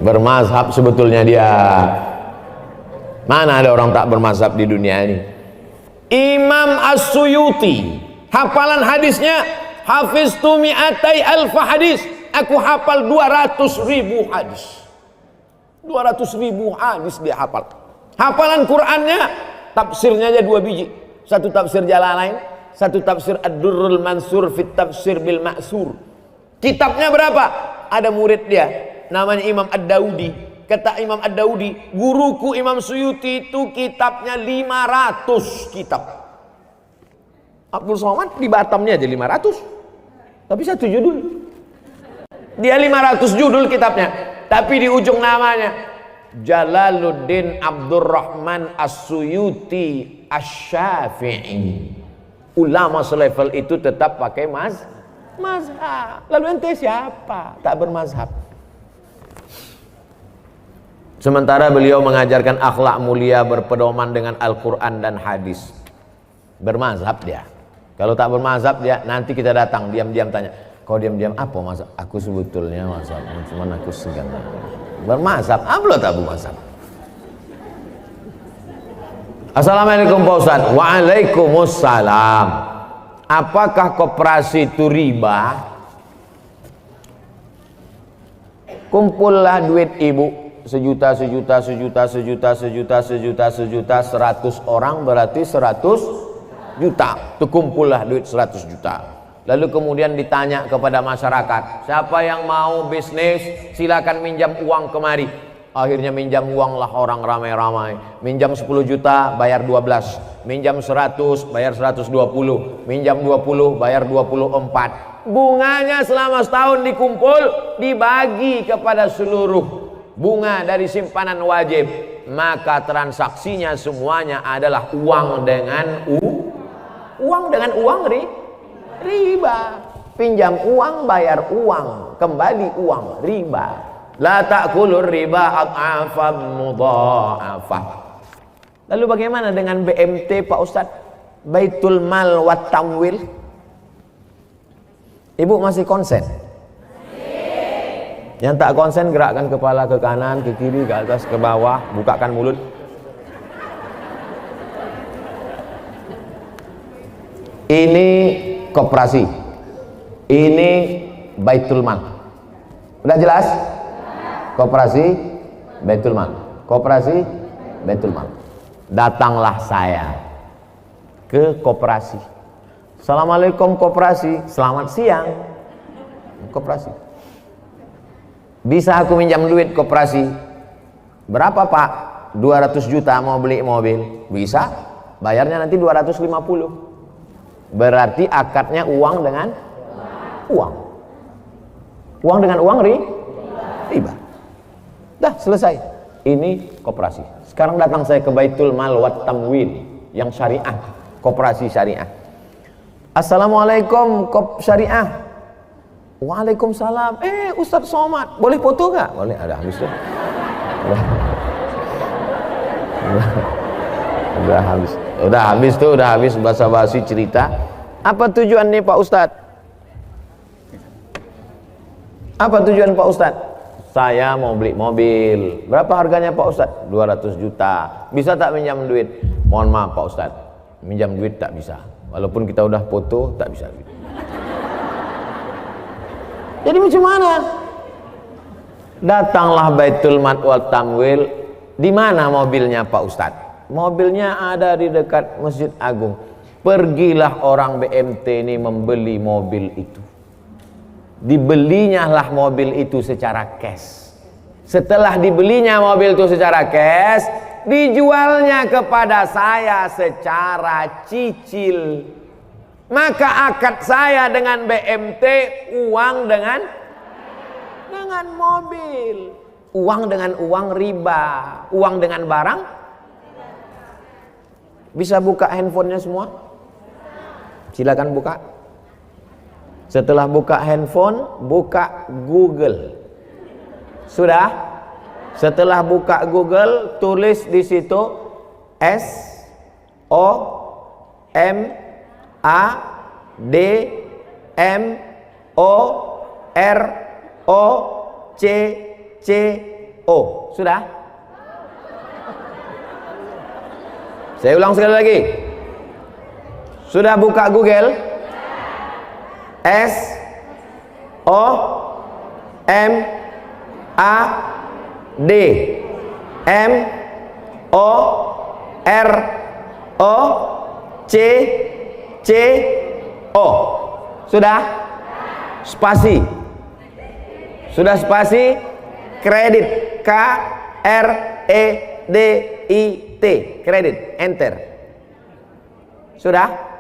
Bermazhab sebetulnya dia. Mana ada orang tak bermazhab di dunia ini? Imam As-Suyuti, hafalan hadisnya, hafiztu mi'atai alfa hadis. Aku hafal 200.000 hadis. 200.000 hadis dia hafal. Hafalan Qur'annya, tafsirnya aja 2 biji. Satu tafsir Jalalain, satu tafsir Ad-Durrul Mansur fit tafsir bil Ma'sur. Kitabnya berapa? Ada murid dia, namanya Imam Ad-Daudi. Kata Imam Ad-Daudi, guruku Imam Suyuti itu kitabnya 500 kitab. Abdul Somad di Batamnya aja 500. Tapi satu judul. Dia 500 judul kitabnya. Tapi di ujung namanya Jalaluddin Abdurrahman As-Suyuti Asy-Syafi'i. Ulama selevel itu tetap pakai mazhab. Lalu ente siapa? Tak bermazhab. Sementara beliau mengajarkan akhlak mulia berpedoman dengan Al-Quran dan hadis. Bermazhab dia. Kalau tak bermazhab dia, nanti kita datang diam-diam tanya, kau diam-diam apa mazhab? Aku sebetulnya mazhab, cuman aku segan. Bermazhab, apa tak bermazhab? Assalamualaikum Pak Ustaz. Waalaikumsalam. Apakah koperasi itu riba? Kumpullah duit ibu, sejuta, 100 orang berarti 100 juta. Terkumpullah duit 100 juta. Lalu kemudian ditanya kepada masyarakat, siapa yang mau bisnis silakan minjam uang kemari. Akhirnya minjam uang lah orang ramai-ramai. Minjam 10 juta bayar 12, minjam 100 bayar 120, minjam 20 bayar 24. Bunganya selama setahun dikumpul, dibagi kepada seluruh bunga dari simpanan wajib, maka transaksinya semuanya adalah uang dengan uang riba. Pinjam uang, bayar uang, kembali uang, riba. La ta'kulur riba ad'afan mudha'afah. Lalu bagaimana dengan BMT Pak Ustadz? Baitul Mal wa Tamwil. Ibu masih konsen? Yang tak konsen gerakkan kepala ke kanan, ke kiri, ke atas, ke bawah, bukakan mulut. Ini koperasi. Ini Baitul Mal. Udah jelas? Koperasi Baitul Mal. Koperasi Baitul Mal. Datanglah saya ke koperasi. Assalamualaikum koperasi. Selamat siang. Koperasi. Bisa aku minjam duit koperasi? Berapa Pak? 200 juta mau beli mobil. Bisa? Bayarnya nanti 250. Berarti akadnya uang dengan uang. Uang dengan uang riba. Dah selesai. Ini koperasi. Sekarang datang saya ke Baitul Mal wa Tamwil yang syariah, koperasi syariah. Assalamualaikum kop syariah. Waalaikumsalam. Ustadz Somad, boleh foto gak? Boleh, ada habis tuh. Udah habis basa-basi cerita. Apa tujuan nih Pak Ustadz? Apa tujuan Pak Ustadz? Saya mau beli mobil. Berapa harganya Pak Ustadz? 200 juta. Bisa tak minjam duit? Mohon maaf Pak Ustadz, minjam duit tak bisa. Walaupun kita udah foto, tak bisa. Jadi macam mana? Datanglah Baitul Mal wal Tamwil. Di mana mobilnya Pak Ustadz? Mobilnya ada di dekat Masjid Agung. Pergilah orang BMT ini membeli mobil itu. Dibelinya lah mobil itu secara cash. Setelah dibelinya mobil itu secara cash, dijualnya kepada saya secara cicil. Maka akad saya dengan BMT uang dengan mobil, uang dengan uang riba, uang dengan barang. Bisa buka handphonenya semua? Silakan buka. Setelah buka handphone, buka Google. Sudah? Setelah buka Google, tulis di situ SOMADMOROCCO. Sudah? Saya ulang sekali lagi. Sudah buka Google? SOMADMOROCCO. Sudah? Spasi. Sudah spasi? Kredit. KREDIT. Kredit. Enter. Sudah?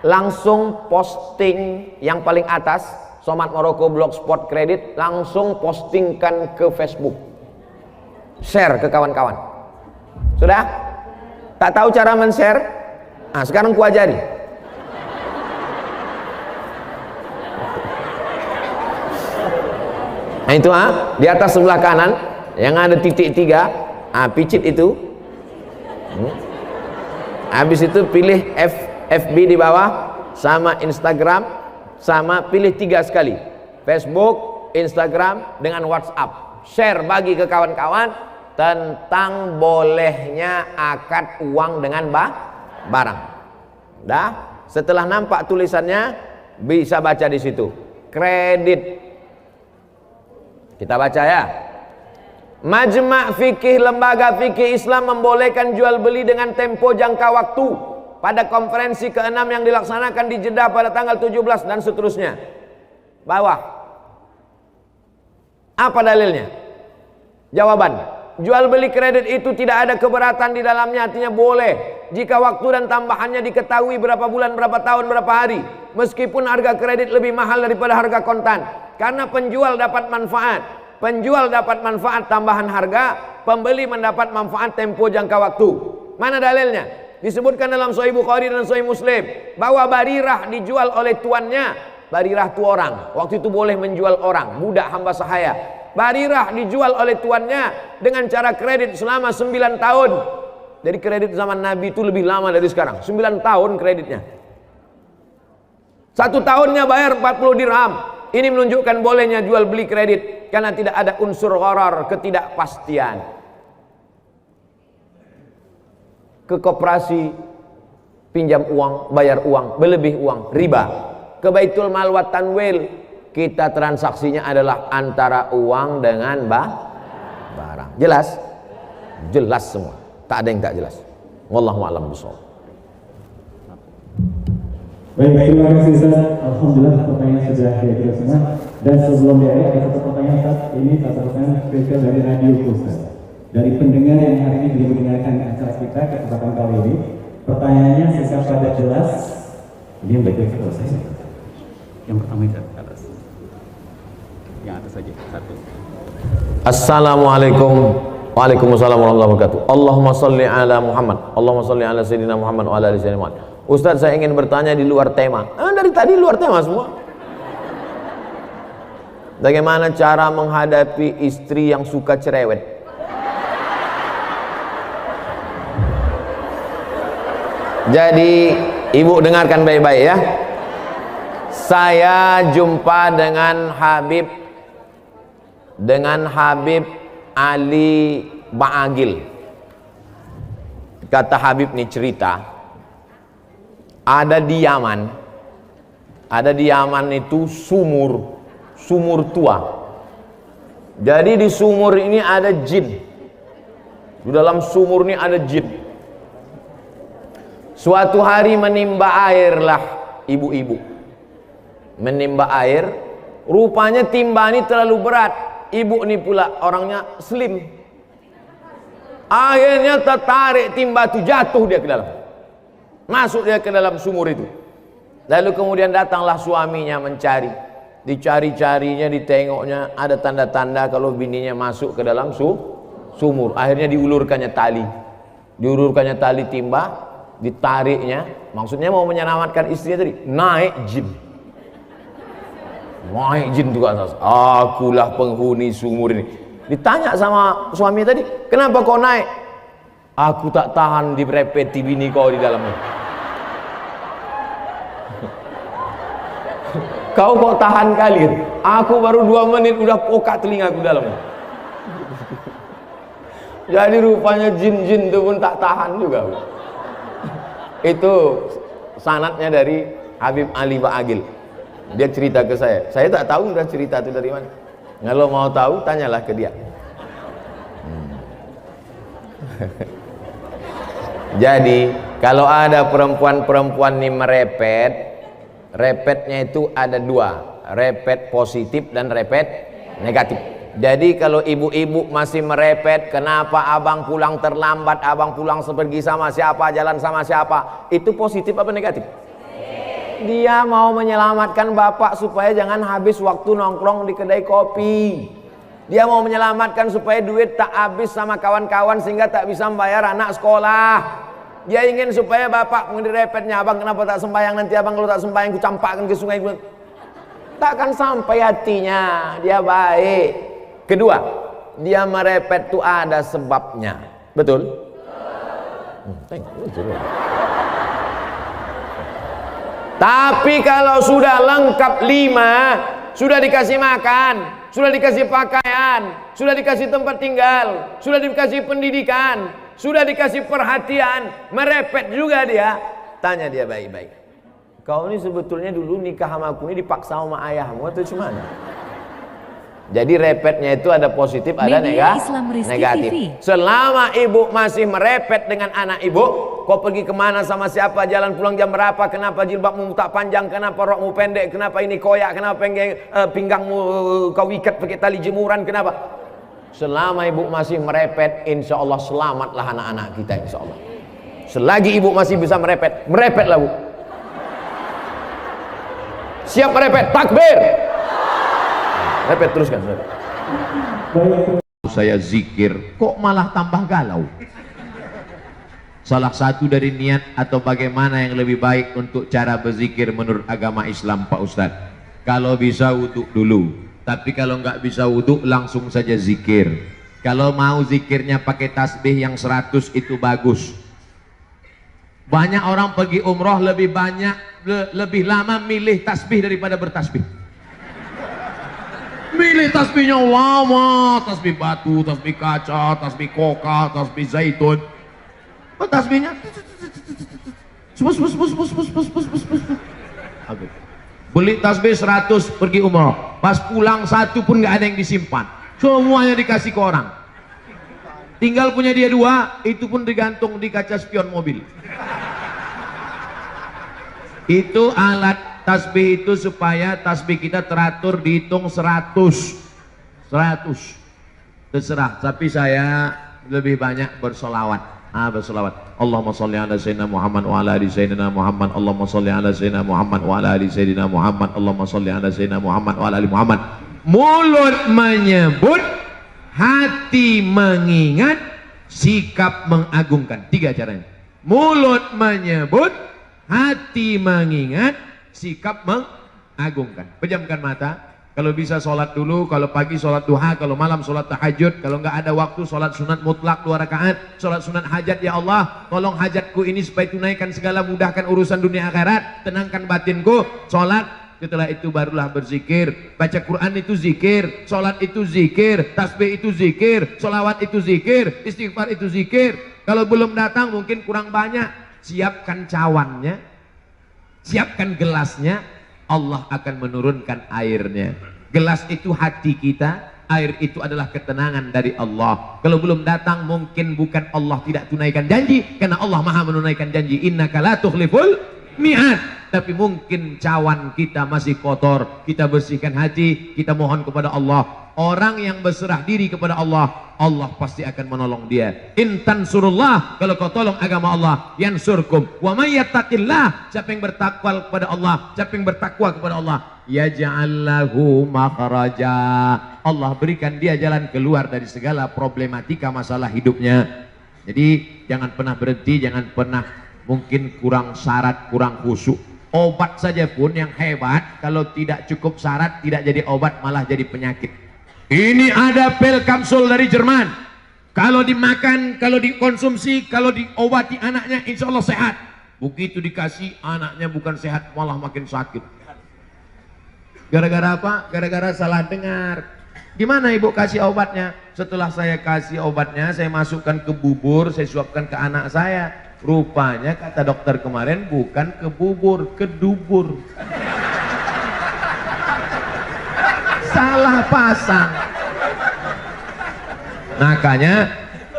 Langsung posting yang paling atas, Somad Maroko Blogspot Kredit, langsung postingkan ke Facebook. Share ke kawan-kawan. Sudah? Tak tahu cara men-share? Nah, sekarang ku ajari. Nah itu di atas sebelah kanan yang ada titik 3, picit itu. Habis itu pilih FB di bawah, sama Instagram, sama pilih 3 sekali, Facebook, Instagram dengan WhatsApp. Share, bagi ke kawan-kawan tentang bolehnya akad uang dengan barang. Dah, setelah nampak tulisannya bisa baca di situ. Kredit. Kita baca ya. Majma' fikih, lembaga fikih Islam membolehkan jual beli dengan tempo jangka waktu pada konferensi ke-6 yang dilaksanakan di Jeddah pada tanggal 17 dan seterusnya. Bawah. Apa dalilnya? Jawaban, jual beli kredit itu tidak ada keberatan di dalamnya, artinya boleh jika waktu dan tambahannya diketahui berapa bulan, berapa tahun, berapa hari, meskipun harga kredit lebih mahal daripada harga kontan, karena penjual dapat manfaat. Penjual dapat manfaat tambahan harga, pembeli mendapat manfaat tempo jangka waktu. Mana dalilnya? Disebutkan dalam Sahih Bukhari dan Sahih Muslim bahwa Barirah dijual oleh tuannya. Barirah itu orang, waktu itu boleh menjual orang, budak hamba sahaya. Barirah dijual oleh tuannya dengan cara kredit selama 9 tahun. Jadi kredit zaman Nabi itu lebih lama dari sekarang. 9 tahun kreditnya. 1 tahunnya bayar 40 dirham. Ini menunjukkan bolehnya jual beli kredit karena tidak ada unsur gharar, ketidakpastian. Ke koperasi pinjam uang, bayar uang, berlebih uang, riba. Ke Baitul Mal wa Tanwil, kita transaksinya adalah antara uang dengan barang. Jelas? Jelas semua. Tak ada yang tak jelas. Wallahu a'lam bishawab. Baik, terima kasih Ustaz. Alhamdulillah pertanyaan sudah diakhiri semua. Dan sebelum diakhiri ada satu pertanyaan Ustaz. Ini satu pertanyaan spesial dari Radio Ustaz. Dari pendengar yang hari ini belum mendengarkan acara kita kesempatan kali ini. Pertanyaannya singkat padat jelas. Ini yang baik-baik selesai. Yang pertama itu atas. Yang atas saja satu. Assalamualaikum. Waalaikumsalam warahmatullahi wabarakatuh. Allahumma salli ala Muhammad. Allahumma salli ala Sayyidina Muhammad wa ala ali Sayyidina Muhammad. Ustaz, saya ingin bertanya di luar tema. Dari tadi luar tema semua. Bagaimana cara menghadapi istri yang suka cerewet? Jadi ibu dengarkan baik-baik ya. Saya jumpa dengan Habib Ali Ba'agil. Kata Habib nih cerita, ada di Yaman itu sumur tua. Jadi di sumur ini ada jin. Di dalam sumur ini ada jin. Suatu hari menimba airlah ibu-ibu. Menimba air, rupanya timba ini terlalu berat. Ibu ini pula orangnya slim. Akhirnya tertarik timba itu, jatuh dia ke dalam. Masuk dia ke dalam sumur itu. Lalu kemudian datanglah suaminya mencari. Dicari-carinya, ditengoknya, ada tanda-tanda kalau bininya masuk ke dalam sumur. Akhirnya diulurkannya tali. Diulurkannya tali timah, ditariknya. Maksudnya mau menyelamatkan istrinya tadi. Naik jin. Naik jin itu ke atas. Akulah penghuni sumur ini. Ditanya sama suami tadi, kenapa kau naik? Aku tak tahan direpeti bini kau di dalamnya. Kau kok tahan kali? Aku baru 2 menit udah pokak telingaku dalam. Jadi rupanya jin-jin itu pun tak tahan juga. Itu sanadnya dari Habib Ali Ba'agil. Dia cerita ke saya. Saya tak tahu udah cerita itu dari mana. Kalau mau tahu tanyalah ke dia. Jadi kalau ada perempuan-perempuan ini merepet, repetnya itu ada 2, repet positif dan repet negatif. Jadi kalau ibu-ibu masih merepet, kenapa abang pulang terlambat, abang pulang pergi sama siapa, jalan sama siapa, itu positif apa negatif? Dia mau menyelamatkan bapak supaya jangan habis waktu nongkrong di kedai kopi. Dia mau menyelamatkan supaya duit tak habis sama kawan-kawan sehingga tak bisa membayar anak sekolah. Dia ingin supaya bapak mendirepetnya, abang kenapa tak sembahyang, nanti abang kalau tak sembahyang ku campakkan ke sungai. Takkan sampai hatinya. Dia baik. Kedua, dia merepet itu ada sebabnya. Betul? Tapi kalau sudah lengkap 5, sudah dikasih makan, sudah dikasih pakaian, sudah dikasih tempat tinggal, sudah dikasih pendidikan, sudah dikasih perhatian, merepet juga dia. Tanya dia baik-baik, kau ini sebetulnya dulu nikah sama aku ini dipaksa sama ayahmu atau gimana? Jadi repetnya itu ada positif, ada negatif. Selama ibu masih merepet dengan anak ibu, kau pergi kemana sama siapa, jalan pulang jam berapa, kenapa jilbabmu tak panjang, kenapa rokmu pendek, kenapa ini koyak, kenapa pinggangmu kau ikat pakai tali jemuran, kenapa? Selama ibu masih merepet, insya Allah selamatlah anak-anak kita, insya Allah. Selagi ibu masih bisa merepet, merepetlah bu. Siap merepet, takbir. Repet teruskan. Saya zikir, kok malah tambah galau? Salah satu dari niat atau bagaimana yang lebih baik untuk cara berzikir menurut agama Islam Pak Ustadz? Kalau bisa wudhu dulu, tapi kalau nggak bisa wudhu langsung saja zikir. Kalau mau zikirnya pakai tasbih yang 100 itu bagus. Banyak orang pergi umroh lebih lama milih tasbih daripada bertasbih. Milih tasbihnya lama, tasbih batu, tasbih kaca, tasbih koka, tasbih zaitun. Tasbihnya beli tasbih 100 pergi umroh, pas pulang 1 pun nggak ada yang disimpan, semuanya dikasih ke orang. Tinggal punya dia 2, itu pun digantung di kaca spion mobil. Itu alat tasbih itu supaya tasbih kita teratur, dihitung 100. Terserah, tapi saya lebih banyak bersolawat. Bersolawat. Allahumma sholli ala sayyidina Muhammad wa ala ali sayyidina Muhammad. Allahumma sholli ala sayyidina Muhammad wa ala ali sayyidina Muhammad. Allahumma sholli ala sayyidina Muhammad wa ala ali Muhammad. Mulut menyebut, hati mengingat, sikap mengagungkan. 3 caranya. Mulut menyebut, hati mengingat, sikap mengagungkan. Pejamkan mata. Kalau bisa sholat dulu, kalau pagi sholat duha, kalau malam sholat tahajud, kalau nggak ada waktu sholat sunat mutlak 2 rakaat, sholat sunat hajat. Ya Allah, tolong hajatku ini supaya tunaikan segala, mudahkan urusan dunia akhirat, tenangkan batinku. Sholat, setelah itu barulah berzikir. Baca Quran itu zikir, sholat itu zikir, tasbih itu zikir, sholawat itu zikir, istighfar itu zikir. Kalau belum datang mungkin kurang banyak, siapkan cawannya, siapkan gelasnya, Allah akan menurunkan airnya. Gelas itu hati kita, air itu adalah ketenangan dari Allah. Kalau belum datang mungkin bukan Allah tidak tunaikan janji, karena Allah maha menunaikan janji. Innaka la tukhliful mi'ad. tapi mungkin cawan kita masih kotor. Kita bersihkan hati, kita mohon kepada Allah. Orang yang berserah diri kepada Allah, Allah pasti akan menolong dia. In tansurullah, kalau kau tolong agama Allah, yansurkum. Wa may yattaqillah, siapa yang bertakwa kepada Allah, siapa yang bertakwa kepada Allah, yaj'al lahu makhraja, Allah berikan dia jalan keluar dari segala problematika masalah hidupnya. Jadi jangan pernah berhenti, jangan pernah mungkin kurang syarat, kurang khusyuk. Obat saja pun yang hebat, kalau tidak cukup syarat tidak jadi obat, malah jadi penyakit. Ini ada pil kapsul dari Jerman, kalau dimakan, kalau dikonsumsi, kalau diobati anaknya insya Allah sehat. Begitu dikasih anaknya bukan sehat, malah makin sakit. Gara-gara apa? Gara-gara salah dengar. Gimana ibu kasih obatnya? Setelah saya kasih obatnya, saya masukkan ke bubur, saya suapkan ke anak saya. Rupanya kata dokter kemarin bukan ke bubur, ke dubur. Salah pasang. Makanya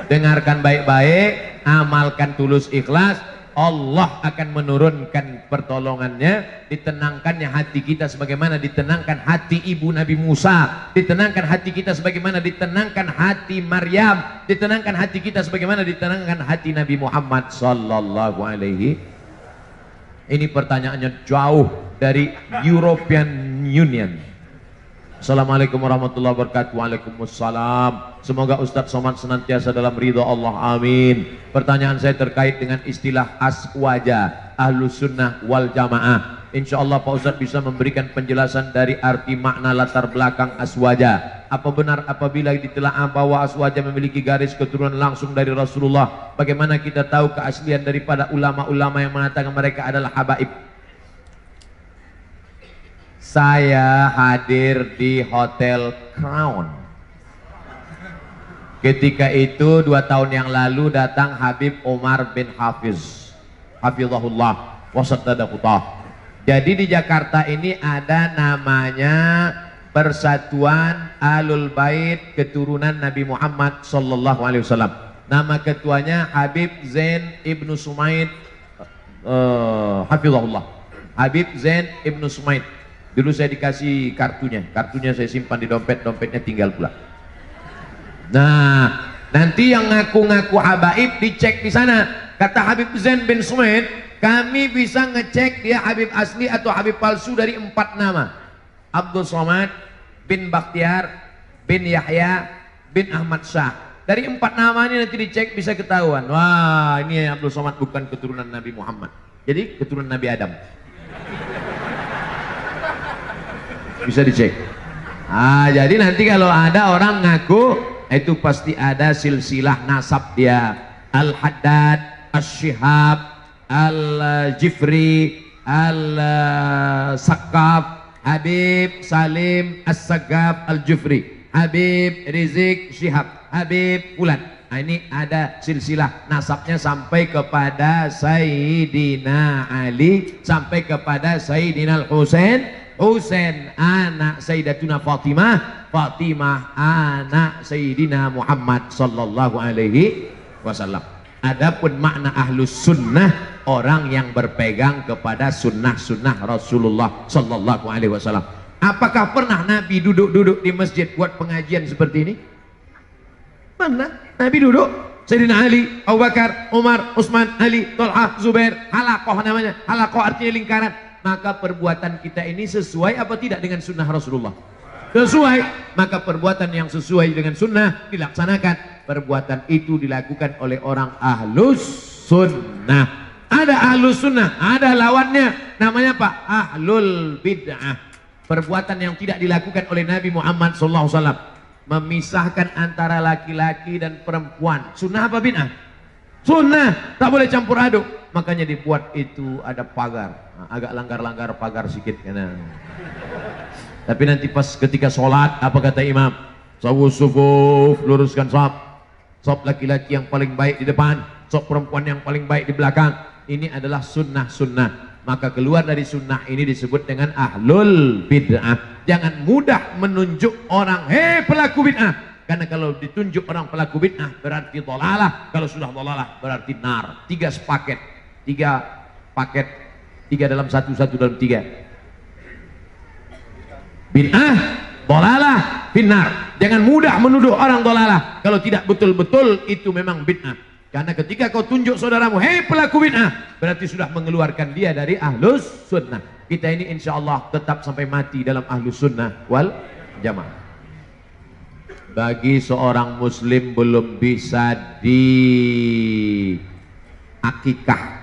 dengarkan baik-baik, amalkan tulus ikhlas, Allah akan menurunkan pertolongannya, ditenangkannya hati kita sebagaimana ditenangkan hati ibu Nabi Musa, ditenangkan hati kita sebagaimana ditenangkan hati Maryam, ditenangkan hati kita sebagaimana ditenangkan hati Nabi Muhammad sallallahu alaihi. Ini pertanyaannya jauh dari European Union. Assalamualaikum warahmatullahi wabarakatuh. Waalaikumsalam. Semoga Ustadz Somad senantiasa dalam ridha Allah, amin. Pertanyaan saya terkait dengan istilah aswaja, ahlus sunnah wal jamaah. Insya Allah Pak Ustadz bisa memberikan penjelasan dari arti makna latar belakang aswaja. Apa benar apabila ditelaah bahwa aswaja memiliki garis keturunan langsung dari Rasulullah? Bagaimana kita tahu keaslian daripada ulama-ulama yang mengatakan mereka adalah habaib? Saya hadir di Hotel Crown. Ketika itu 2 tahun yang lalu datang Habib Umar bin Hafiz, hafizahullah wasaddaqutah. Jadi di Jakarta ini ada namanya Persatuan Ahlul Bait Keturunan Nabi Muhammad sallallahu alaihi wasallam. Nama ketuanya Habib Zain Ibnu Sumaid, hafizahullah. Habib Zain Ibnu Sumaid. Dulu saya dikasih kartunya saya simpan di dompet, dompetnya tinggal pula. Nah, nanti yang ngaku-ngaku habaib dicek di sana. Kata Habib Zain bin Sumaid, kami bisa ngecek dia Habib asli atau Habib palsu dari 4 nama. Abdul Somad bin Bakhtiar bin Yahya bin Ahmad Shah. Dari 4 nama ini nanti dicek bisa ketahuan. Wah, ini Abdul Somad bukan keturunan Nabi Muhammad. Jadi keturunan Nabi Adam. Bisa dicek. Jadi nanti kalau ada orang ngaku, itu pasti ada silsilah nasab dia. Al-Haddad, Al-Shihab, Al-Jifri, Al-Sakaf, Habib Salim As-Sagaf Al-Jufri, Habib Rizik Syihab, Habib Fulan. Ini ada silsilah nasabnya sampai kepada Sayyidina Ali, sampai kepada Sayyidina Al-Husain, Husain anak Sayyidatuna Fatimah, Fatimah anak Sayyidina Muhammad sallallahu alaihi wasallam. Adapun makna ahlus sunnah, orang yang berpegang kepada sunnah-sunnah Rasulullah sallallahu alaihi wasallam. Apakah pernah Nabi duduk-duduk di masjid buat pengajian seperti ini? Pernah. Nabi duduk, Sayyidina Ali, Abu Bakar, Umar, Utsman, Ali, Thalhah, Zubair, halaqah namanya. Halaqah artinya lingkaran. Maka perbuatan kita ini sesuai apa tidak dengan sunnah Rasulullah? Sesuai. Maka perbuatan yang sesuai dengan sunnah dilaksanakan. Perbuatan itu dilakukan oleh orang ahlus sunnah. Ada ahlus sunnah, ada lawannya. Namanya apa? Ahlul bid'ah. Perbuatan yang tidak dilakukan oleh Nabi Muhammad SAW. Memisahkan antara laki-laki dan perempuan. Sunnah apa bid'ah? Sunnah. Tak boleh campur aduk. Makanya dibuat itu ada pagar. Agak langgar-langgar pagar sedikit karena. Tapi nanti pas ketika sholat apa kata imam? Sawus sufuf, luruskan shaf. Shaf laki-laki yang paling baik di depan, shaf perempuan yang paling baik di belakang. Ini adalah sunnah-sunnah. Maka keluar dari sunnah ini disebut dengan ahlul bid'ah. Jangan mudah menunjuk orang, hei pelaku bid'ah. Karena kalau ditunjuk orang pelaku bid'ah berarti dhalalah. Kalau sudah dhalalah berarti nar. 3 paket Tiga dalam satu, satu dalam tiga. Bid'ah, dolalah, finnar. Jangan mudah menuduh orang dolalah kalau tidak betul-betul itu memang bid'ah. Karena ketika kau tunjuk saudaramu, hei pelaku bid'ah, berarti sudah mengeluarkan dia dari ahlus sunnah. Kita ini insya Allah tetap sampai mati dalam ahlus sunnah wal jamaah. Bagi seorang muslim belum bisa diakikah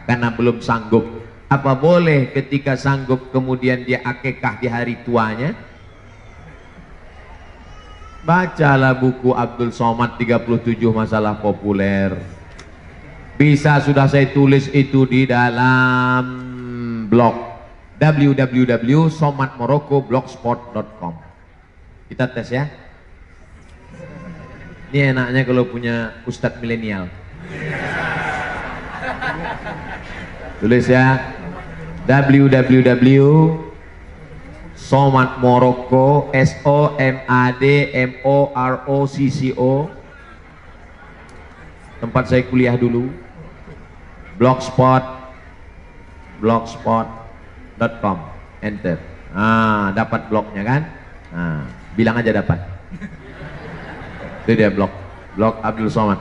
karena belum sanggup, apa boleh ketika sanggup kemudian dia akikah di hari tuanya? Bacalah buku Abdul Somad 37 masalah populer. Bisa sudah saya tulis itu di dalam blog www.somadmorocco.blogspot.com. Kita tes ya. Ini enaknya kalau punya ustadz milenial. Tulis ya, www.somadmorocco SOMADMOROCCO, tempat saya kuliah dulu, blogspot.com, enter. Dapat blognya kan? Bilang aja dapat. Itu dia blog Abdul Somad.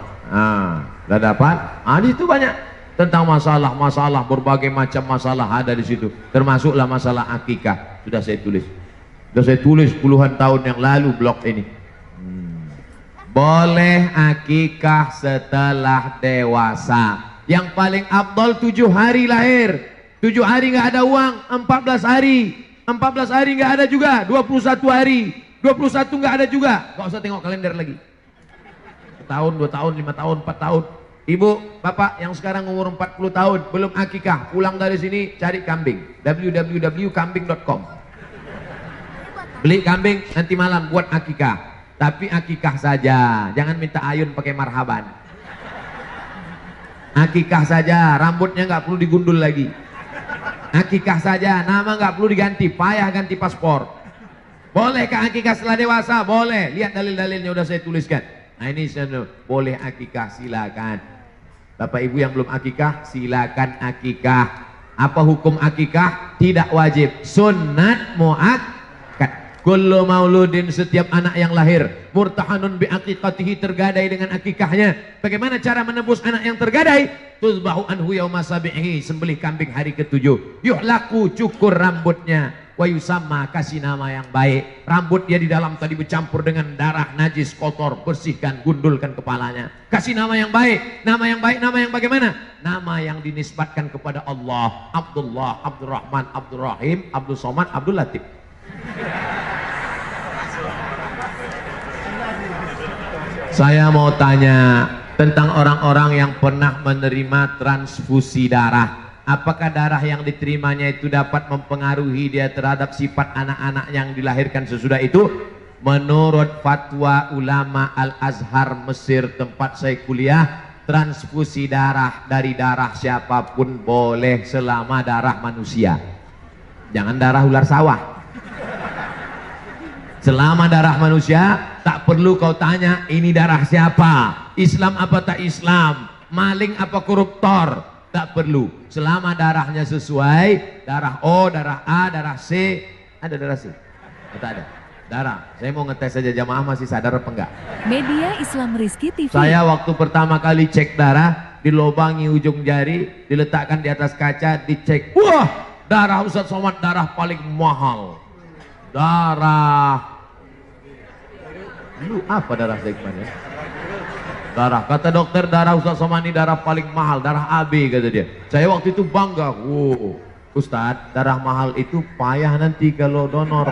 Udah dapat? Di situ banyak tentang masalah berbagai macam masalah ada di situ. Termasuklah masalah akikah. Sudah saya tulis puluhan tahun yang lalu blog ini. Boleh akikah setelah dewasa. Yang paling afdal 7 hari lahir. 7 hari nggak ada uang, 14 hari. 14 hari nggak ada juga, 21 hari. 21 nggak ada juga. Gak usah tengok kalender lagi. Tahun, 2 tahun, 5 tahun, 4 tahun. Ibu, bapak yang sekarang umur 40 tahun belum akikah, pulang dari sini cari kambing. www.kambing.com. Beli kambing, nanti malam buat akikah. Tapi akikah saja, jangan minta ayun pakai marhaban. Akikah saja, rambutnya nggak perlu digundul lagi. Akikah saja, nama nggak perlu diganti, payah ganti paspor. Bolehkah akikah setelah dewasa? Boleh. Lihat dalil-dalilnya udah saya tuliskan. Nah ini boleh akikah, silakan. Bapak ibu yang belum akikah, silakan akikah. Apa hukum akikah? Tidak wajib, sunnat muakkad. Kullu mauludin, setiap anak yang lahir, murtahanun bi aqiqatihi, tergadai dengan akikahnya. Bagaimana cara menebus anak yang tergadai? Tuzbahu anhu yauma sabihi, sembelih kambing hari ke-7. Yuhlaku, cukur rambutnya. Wa yusamma, kasih nama yang baik. Rambut dia di dalam tadi bercampur dengan darah najis kotor, bersihkan, gundulkan kepalanya. Kasih nama yang baik. Nama yang baik, nama yang bagaimana? Nama yang dinisbatkan kepada Allah. Abdullah, Abdurrahman, Abdurrahim, Abdul Somad, Abdul Latif. Saya mau tanya tentang orang-orang yang pernah menerima transfusi darah. Apakah darah yang diterimanya itu dapat mempengaruhi dia terhadap sifat anak-anak yang dilahirkan sesudah itu? Menurut fatwa ulama Al-Azhar Mesir tempat saya kuliah, transfusi darah dari darah siapapun boleh selama darah manusia. Jangan darah ular sawah. Selama darah manusia, tak perlu kau tanya ini darah siapa, Islam apa tak Islam, maling apa koruptor. Tak perlu, selama darahnya sesuai, darah O, darah A, darah C. Ada darah C? Tak ada. Darah, saya mau ngetes saja jamaah masih sadar apa enggak. Media Islam Rizky TV. Saya waktu pertama kali cek darah, dilobangi ujung jari, diletakkan di atas kaca, dicek. Wah, darah Ustadz Somad darah paling mahal. Darah, lu apa darah segmennya? Darah, kata dokter darah Ustadz Somad ini darah paling mahal, darah AB kata dia. Saya waktu itu bangga, wow, Ustadz darah mahal itu payah nanti kalau donor.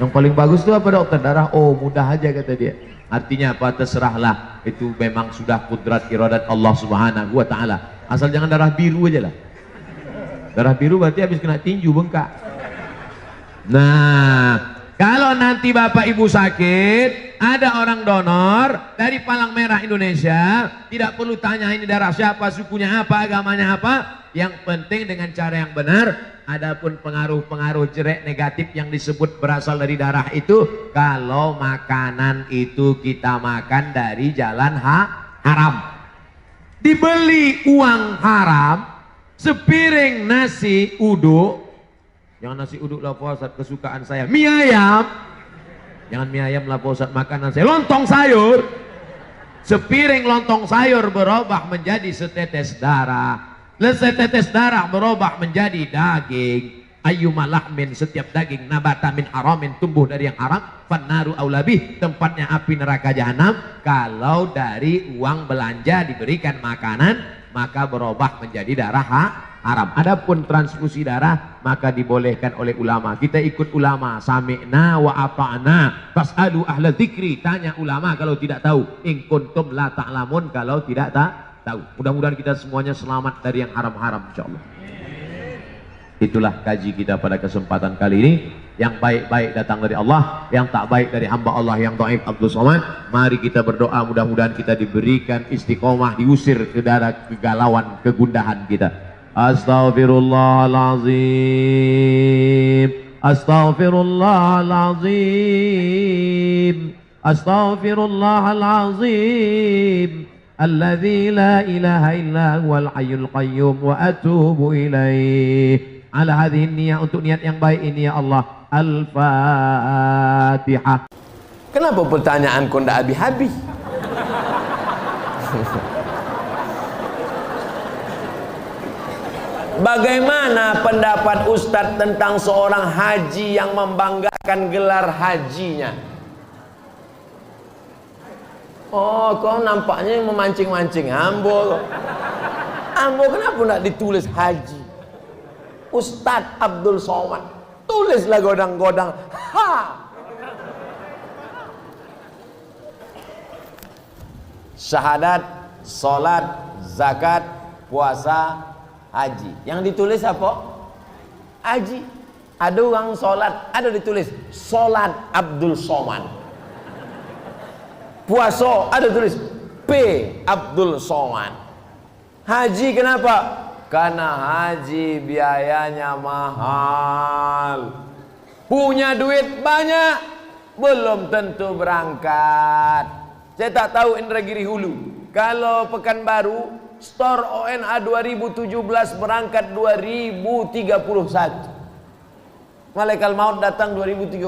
Yang paling bagus itu apa dokter? Darah O, mudah aja kata dia. Artinya apa? Terserahlah, itu memang sudah kudrat iradat Allah Subhanahu wa ta'ala. Asal jangan darah biru aja lah. Darah biru berarti habis kena tinju bengkak. Nah, kalau nanti bapak ibu sakit, ada orang donor dari Palang Merah Indonesia, tidak perlu tanya ini darah siapa, sukunya apa, agamanya apa. Yang penting dengan cara yang benar. Adapun pengaruh-pengaruh jelek negatif yang disebut berasal dari darah itu, kalau makanan itu kita makan dari jalan haram, dibeli uang haram, Sepiring nasi uduk, jangan nasi uduk lah Pak Ustadz, kesukaan saya. Mie ayam, jangan mie ayam lah Pak Ustadz, makanan saya. Lontong sayur, sepiring lontong sayur berubah menjadi setetes darah. Setetes darah berubah menjadi daging. Ayyuma lahmin, setiap daging nabata min haramin, tumbuh dari yang haram, fannaru aulabih, tempatnya api neraka jahanam. Kalau dari uang belanja diberikan makanan, maka berubah menjadi darah haram. Adapun transfusi darah maka dibolehkan oleh ulama. Kita ikut ulama, sami'na wa ata'na, fas'alu ahla dzikri, tanya ulama kalau tidak tahu, in kuntum la ta'lamun, kalau tidak tahu. Mudah-mudahan kita semuanya selamat dari yang haram-haram insyaallah. Itulah kaji kita pada kesempatan kali ini. Yang baik-baik datang dari Allah, yang tak baik dari hamba Allah yang dhaif Abdul Somad. Mari kita berdoa, mudah-mudahan kita diberikan istiqomah, diusir ke daerah kegalauan, kegundahan kita. Astaghfirullahalazim, astaghfirullahalazim, astaghfirullahalazim, alladzi la ilaha illa huwal hayyul qayyum wa atubu ilaih. Ala hadhihi niyyah, untuk niat yang baik ini ya Allah. Al-Fatihah. Kenapa pertanyaanku ndak habis-habis? Bagaimana pendapat Ustadz tentang seorang haji yang membanggakan gelar hajinya? Oh, kau nampaknya memancing-mancing Ambo. Ambo kenapa ndak ditulis haji? Ustadz Abdul Somad, tulislah godang-godang ha. Syahadat, salat, zakat, puasa, haji. Yang ditulis apa? Haji. Ada orang salat, ada ditulis salat Abdul Somad. Puasa, ada tulis P Abdul Somad. Haji kenapa? Karena haji biayanya mahal. Punya duit banyak, belum tentu berangkat. Saya tak tahu Indragiri Hulu. Kalau Pekanbaru, store ONA 2017 berangkat 2031. Malaikat maut datang 2030.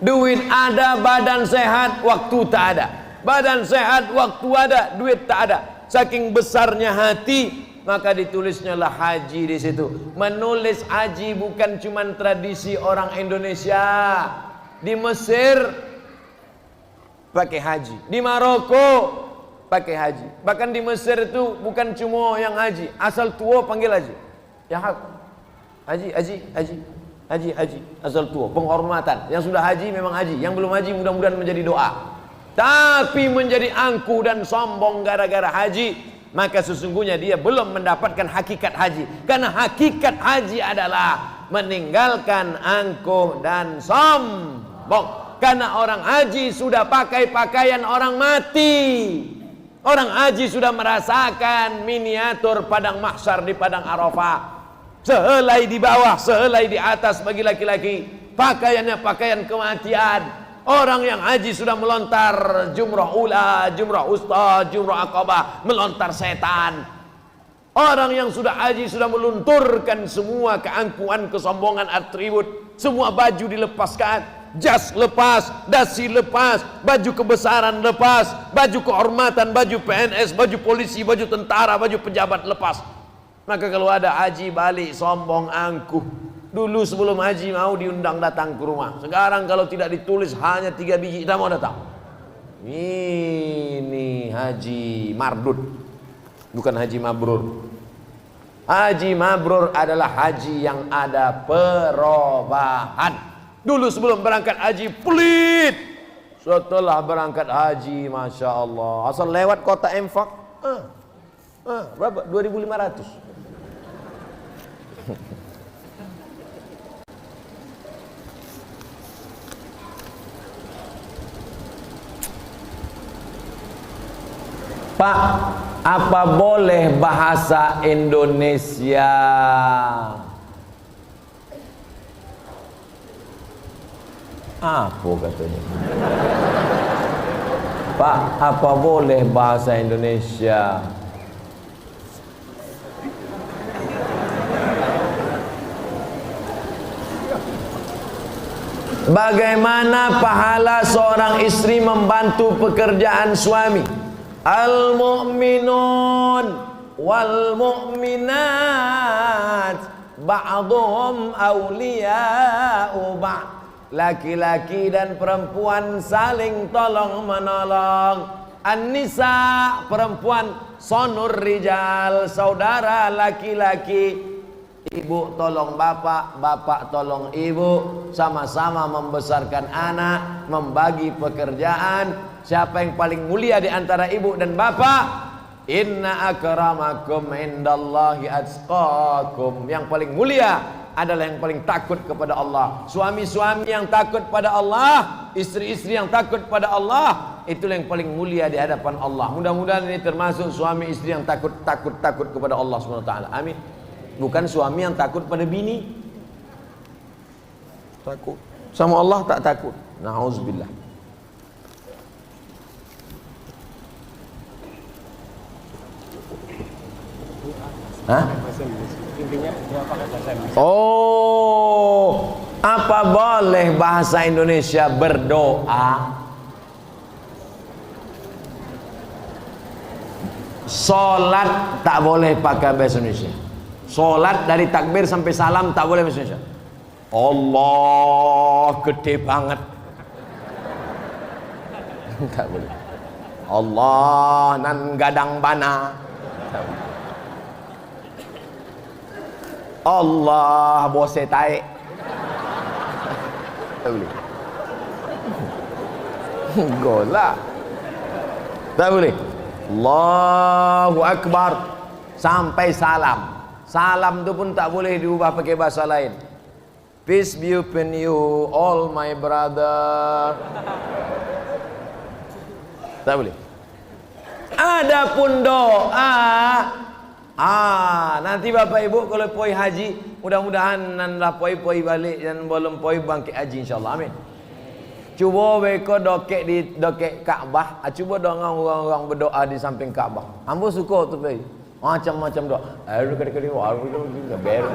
Duit ada, badan sehat, waktu tak ada. Badan sehat, waktu ada, duit tak ada. Saking besarnya hati, maka ditulisnya lah haji di situ. Menulis haji bukan cuma tradisi orang Indonesia. Di Mesir pakai haji, di Maroko pakai haji. Bahkan di Mesir itu bukan cuma yang haji, asal tua panggil haji. Ya hak, haji, haji, haji, haji, haji, asal tua, penghormatan. Yang sudah haji memang haji, yang belum haji mudah-mudahan menjadi doa. Tapi menjadi angkuh dan sombong gara-gara haji, maka sesungguhnya dia belum mendapatkan hakikat haji. Karena hakikat haji adalah meninggalkan angkuh dan sombong. Karena orang haji sudah pakai pakaian orang mati. Orang haji sudah merasakan miniatur padang mahsyar di padang Arafah. Sehelai di bawah, sehelai di atas bagi laki-laki, pakaiannya pakaian kematian. Orang yang haji sudah melontar jumrah ula, jumrah usta, jumrah aqabah, melontar setan. Orang yang sudah haji sudah melunturkan semua keangkuhan, kesombongan, atribut. Semua baju dilepaskan, jas lepas, dasi lepas, baju kebesaran lepas, baju kehormatan, baju PNS, baju polisi, baju tentara, baju pejabat lepas. Maka kalau ada haji balik sombong, angkuh. Dulu sebelum haji mau diundang datang ke rumah. Sekarang kalau tidak ditulis hanya 3 biji, kita mau datang. Ini haji mardud, bukan haji mabrur. Haji mabrur adalah haji yang ada perubahan. Dulu sebelum berangkat haji pelit. Setelah berangkat haji, Masya Allah, asal lewat kota infak, berapa? 2.500. Pak, apa boleh bahasa Indonesia? Apa katanya? Pak, apa boleh bahasa Indonesia? Bagaimana pahala seorang istri membantu pekerjaan suami? Al-mu'minun wal mu'minat ba'dhum awliya'u ba'd. Laki-laki dan perempuan saling tolong menolong. An-nisa, perempuan, sonur rijal, saudara laki-laki. Ibu tolong bapak, bapak tolong ibu, sama-sama membesarkan anak, membagi pekerjaan. Siapa yang paling mulia di antara ibu dan bapak? Inna akramakum indallahi atqakum. Yang paling mulia adalah yang paling takut kepada Allah. Suami-suami yang takut pada Allah, istri-istri yang takut pada Allah, itulah yang paling mulia di hadapan Allah. Mudah-mudahan ini termasuk suami istri yang takut kepada Allah Subhanahu wa taala. Amin. Bukan suami yang takut pada bini. Takut sama Allah tak takut. Nauzubillah. Hah? Oh, apa boleh bahasa Indonesia berdoa? Solat tak boleh pakai bahasa Indonesia. Solat dari takbir sampai salam tak boleh bahasa Indonesia. Allah gede banget. Tak boleh. Allah nan gadang bana. Allah bose taek. Tak boleh. Gola. Tak boleh. Allahu Akbar sampai salam. Salam itu pun tak boleh diubah pakai bahasa lain. Peace be upon you, all my brother. Tak boleh. Adapun doa, nanti bapak ibu kalau poi haji, mudah-mudahan nanlah poi balik dan belum poi bangkit haji insyaallah. Amin. Cuba beko dokek Kaabah, cuba dengan orang-orang berdoa di samping Kaabah. Ambo suka tu pai. Macam-macam doa. Air kadang-kadang ber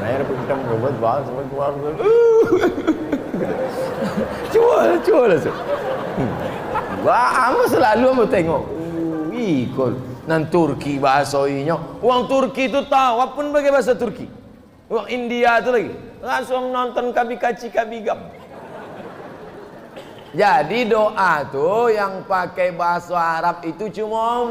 air kita berbuat bahas keluar. Cuba lah. Wah, ambo selalu ambo tengok. Ikut nan Turki bahasa inyo. Orang Turki tu tahu apa pun pakai bahasa Turki. Orang India tu lagi langsung nonton kabikaci kabigam. Jadi doa tu yang pakai bahasa Arab itu cuma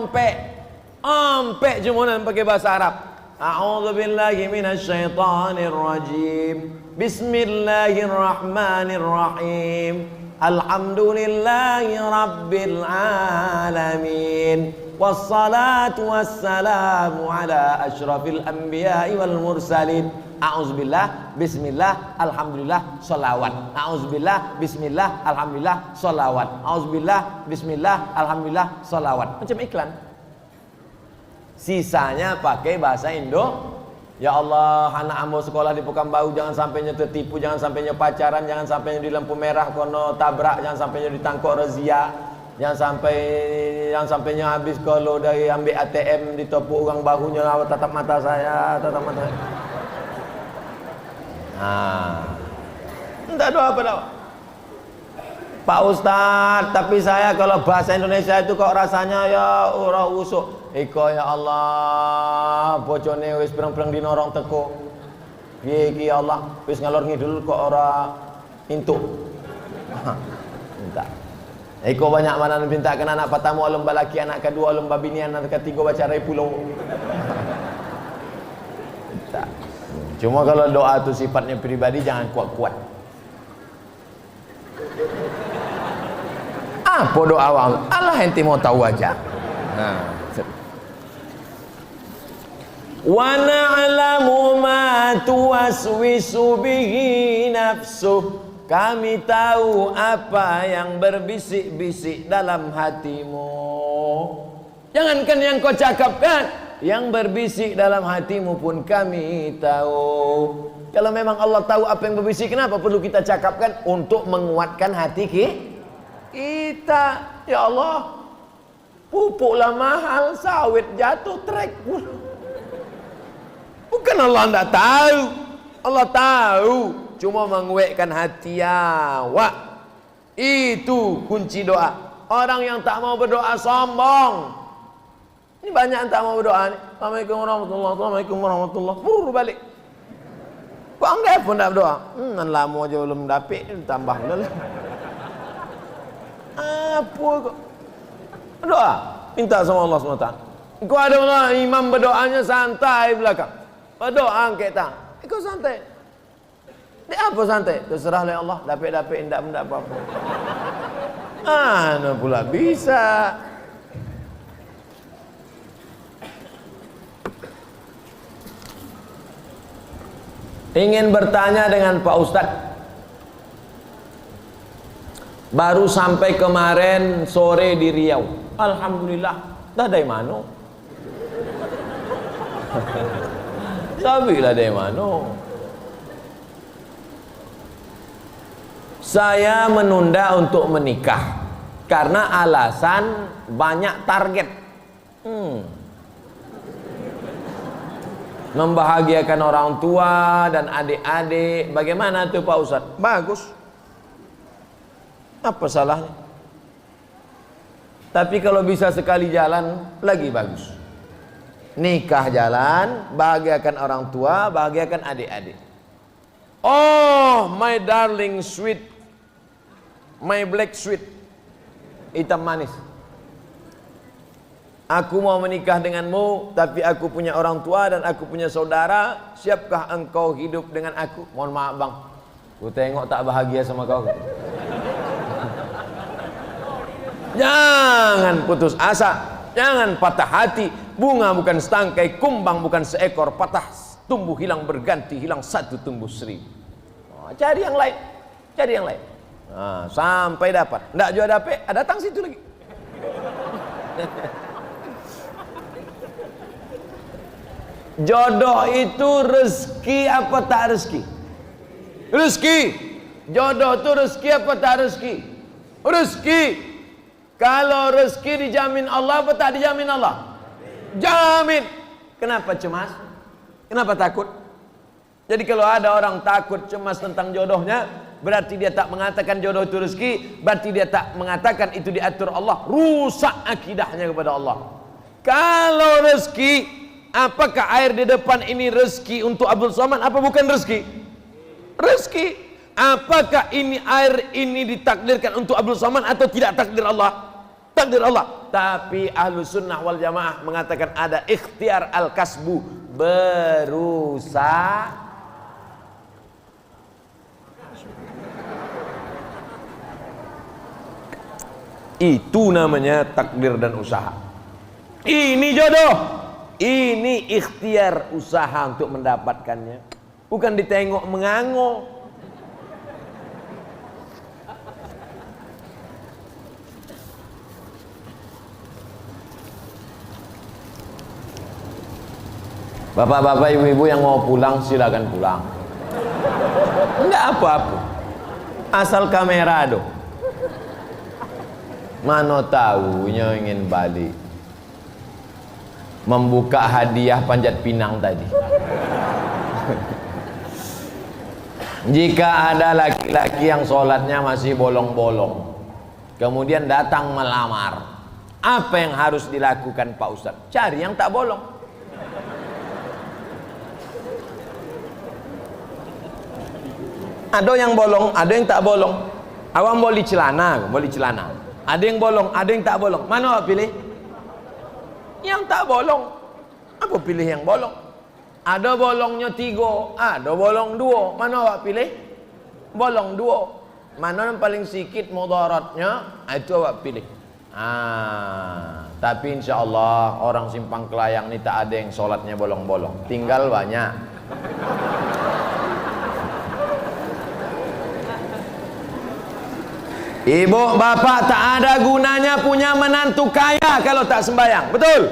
Ampek cuma nak pakai bahasa Arab. A'udzubillahi minasyaitonir rajim. Bismillahirrahmanirrahim. Alhamdulillahi rabbil alamin. Wassalatu wassalamu ala asyrafil anbiya'i wal mursalin. A'udzubillah, bismillah, alhamdulillah, sholawat. A'udzubillah, bismillah, alhamdulillah, sholawat. A'udzubillah, bismillah, alhamdulillah, sholawat. Macam iklan. Sisanya pakai bahasa Indo. Ya Allah, anak ambo sekolah di Pekanbaru jangan sampainya tertipu, jangan sampainya pacaran, jangan sampainya di lampu merah kono tabrak, jangan sampainya ditangkap razia, jangan sampainya habis kalau dari ambil ATM ditepuk orang bahunya, tatap mata saya, tatap mata saya. Entah doa apa doa. Pak Ustaz, tapi saya kalau bahasa Indonesia itu kok rasanya ya ora usuk. Iko ya Allah, bojone wis perang-perang dinorong teko. Piye iki ya Allah, wis ngalor ngidul kok ora entuk. Minta. Iko banyak mana minta kan anak pertama lomba laki, anak kedua lomba bini, anak ketiga baca rai pulau. Minta. Cuma kalau doa itu sifatnya pribadi jangan kuat-kuat. Apa doa awal? Allah ente mau tahu aja. Wa na'lamu ma tuwaswisu bihi nafsuh. Kami tahu apa yang berbisik-bisik dalam hatimu. Jangankan yang kau cakapkan, yang berbisik dalam hatimu pun kami tahu. Kalau memang Allah tahu apa yang berbisik, kenapa perlu kita cakapkan? Untuk menguatkan hati kita. Ya Allah, pupuklah mahal, sawit jatuh, trek pun. Bukan Allah tidak tahu. Allah tahu. cuma menguatkan hati awak. Itu kunci doa. Orang yang tak mau berdoa sombong. Ini banyak yang tak mau berdoa nih. Assalamualaikum warahmatullahi wabarakatuh. Assalamualaikum warahmatullahi wabarakatuh. Balik. Kok enggak pun nak berdoa? Lama aja belum dapet, tambah lah. Apa kok? Berdoa, minta sama Allah SWT. Kau ada orang imam berdoanya santai belakang. Berdoa angkat tangan. Kau santai. Dia apa santai? Terserah oleh Allah, dapet-dapet endak apa-apa. Mana pula bisa? Ingin bertanya dengan Pak Ustadz. Baru sampai kemarin sore di Riau. Alhamdulillah. Dah dari mana? Sabilah dari mana? Saya menunda untuk menikah karena alasan banyak target. Membahagiakan orang tua dan adik-adik. Bagaimana tuh Pak Ustadz? Bagus. Apa salahnya? Tapi kalau bisa sekali jalan, lagi bagus. Nikah jalan, bahagiakan orang tua, bahagiakan adik-adik. Oh, my darling sweet, my black sweet, hitam manis. Aku mau menikah denganmu, tapi aku punya orang tua dan aku punya saudara. Siapkah engkau hidup dengan aku? Mohon maaf bang, ku tengok tak bahagia sama kau. Jangan putus asa, jangan patah hati. Bunga bukan setangkai, kumbang bukan seekor. Patah tumbuh hilang berganti, hilang satu tumbuh seribu. Cari yang lain, cari yang lain. Sampai dapat. Nggak juga dapat, datang situ lagi. Jodoh itu rezeki apa tak rezeki? Rezeki. Jodoh itu rezeki apa tak rezeki? Rezeki. Kalau rezeki dijamin Allah apa tak dijamin Allah? Jamin. Kenapa cemas? Kenapa takut? Jadi kalau ada orang takut cemas tentang jodohnya, berarti dia tak mengatakan jodoh itu rezeki, berarti dia tak mengatakan itu diatur Allah. Rusak akidahnya kepada Allah. Kalau rezeki, apakah air di depan ini rezeki untuk Abdul Somad? Apa bukan rezeki? Rezeki. Apakah ini air ini ditakdirkan untuk Abdul Somad atau tidak takdir Allah? Takdir Allah. Tapi ahlu sunnah wal jamaah mengatakan ada ikhtiar al-kasbu, berusaha. Itu namanya takdir dan usaha. Ini jodoh. Ini ikhtiar usaha untuk mendapatkannya. Bukan ditengok mengango. Bapak-bapak, ibu-ibu yang mau pulang silakan pulang. Enggak apa-apa. Asal kamera dong. Mana tahunya ingin balik. Membuka hadiah Panjat Pinang tadi. Jika ada laki-laki yang sholatnya masih bolong-bolong, kemudian datang melamar, apa yang harus dilakukan Pak Ustadz? Cari yang tak bolong. Ada yang bolong, ada yang tak bolong. Awang boleh celana, boleh celana. Ada yang bolong, ada yang tak bolong. Mana awak pilih? Yang tak bolong. Apa pilih yang bolong? Ada bolongnya 3, ada bolong 2. Mana awak pilih? Bolong 2. Mana yang paling sikit mudaratnya, itu awak pilih. Tapi insya Allah orang Simpang Kelayang ini tak ada yang sholatnya bolong-bolong. Tinggal banyak. Ibu bapak tak ada gunanya punya menantu kaya kalau tak sembahyang. Betul?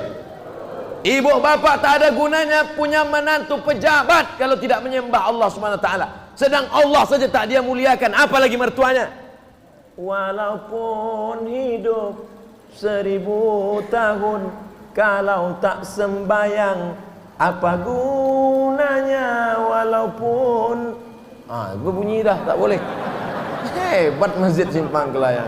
Ibu bapak tak ada gunanya punya menantu pejabat kalau tidak menyembah Allah SWT. Sedang Allah saja tak dia muliakan, apalagi mertuanya. Walaupun hidup 1000 tahun, kalau tak sembahyang apa gunanya? Walaupun Berbunyi dah, tak boleh. Hebat Masjid Simpang Kelayang.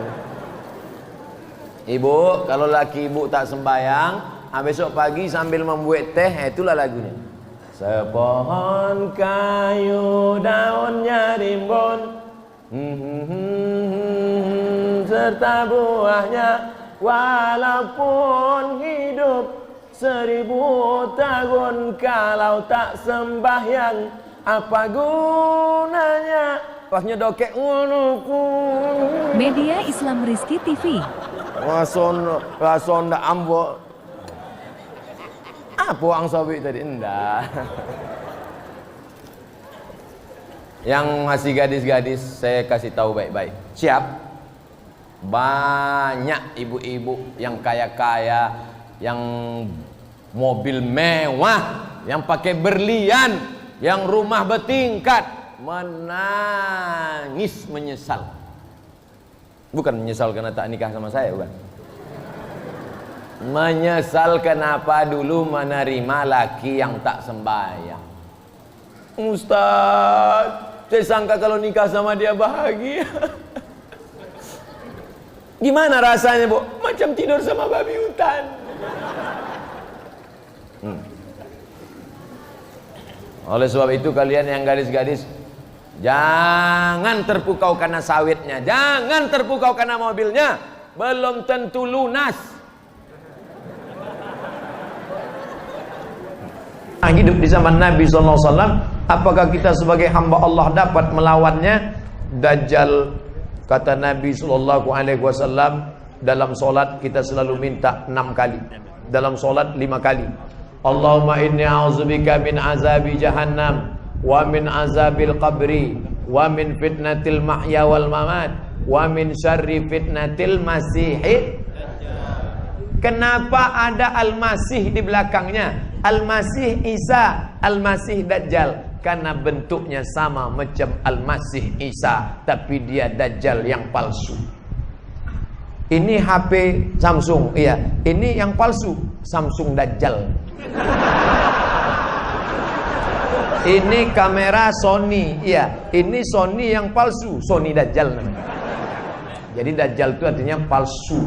Ibu, kalau laki ibu tak sembayang, besok pagi sambil membuat teh, itulah lagunya. Sepohon kayu daunnya rimbun, serta buahnya, walaupun hidup 1000 tahun, kalau tak sembahyang apa gunanya? Pasnya dokek Media Islam Rizky TV. Rason ndak ambo. Apa ang sawi tadi? Enggak. Yang masih gadis-gadis saya kasih tahu baik-baik. Siap? Banyak ibu-ibu yang kaya-kaya, yang mobil mewah, yang pakai berlian, yang rumah bertingkat, menangis menyesal. Bukan menyesal karena tak nikah sama saya, bukan. Menyesal kenapa dulu menerima laki yang tak sembahyang. Ustaz, saya sangka kalau nikah sama dia bahagia. Gimana rasanya, Bu? Macam tidur sama babi hutan. Oleh sebab itu kalian yang gadis-gadis, jangan terpukau karena sawitnya, jangan terpukau karena mobilnya, belum tentu lunas. Hidup di zaman Nabi SAW, apakah kita sebagai hamba Allah dapat melawannya? Dajjal, kata Nabi SAW, dalam solat kita selalu minta 6 kali, dalam solat 5 kali. Allahumma inni a'udzubika min azabi jahannam, wa min azabil qabri, wa min fitnatil mahya wal mamat, wa min syarri fitnatil masihid. Kenapa ada Al-Masih di belakangnya? Al-Masih Isa, Al-Masih Dajjal. Karena bentuknya sama macam Al-Masih Isa, tapi dia Dajjal yang palsu. Ini HP Samsung, iya. Ini yang palsu, Samsung Dajjal. Ini kamera Sony, iya. Ini Sony yang palsu, Sony Dajjal namanya. Jadi Dajjal itu artinya palsu.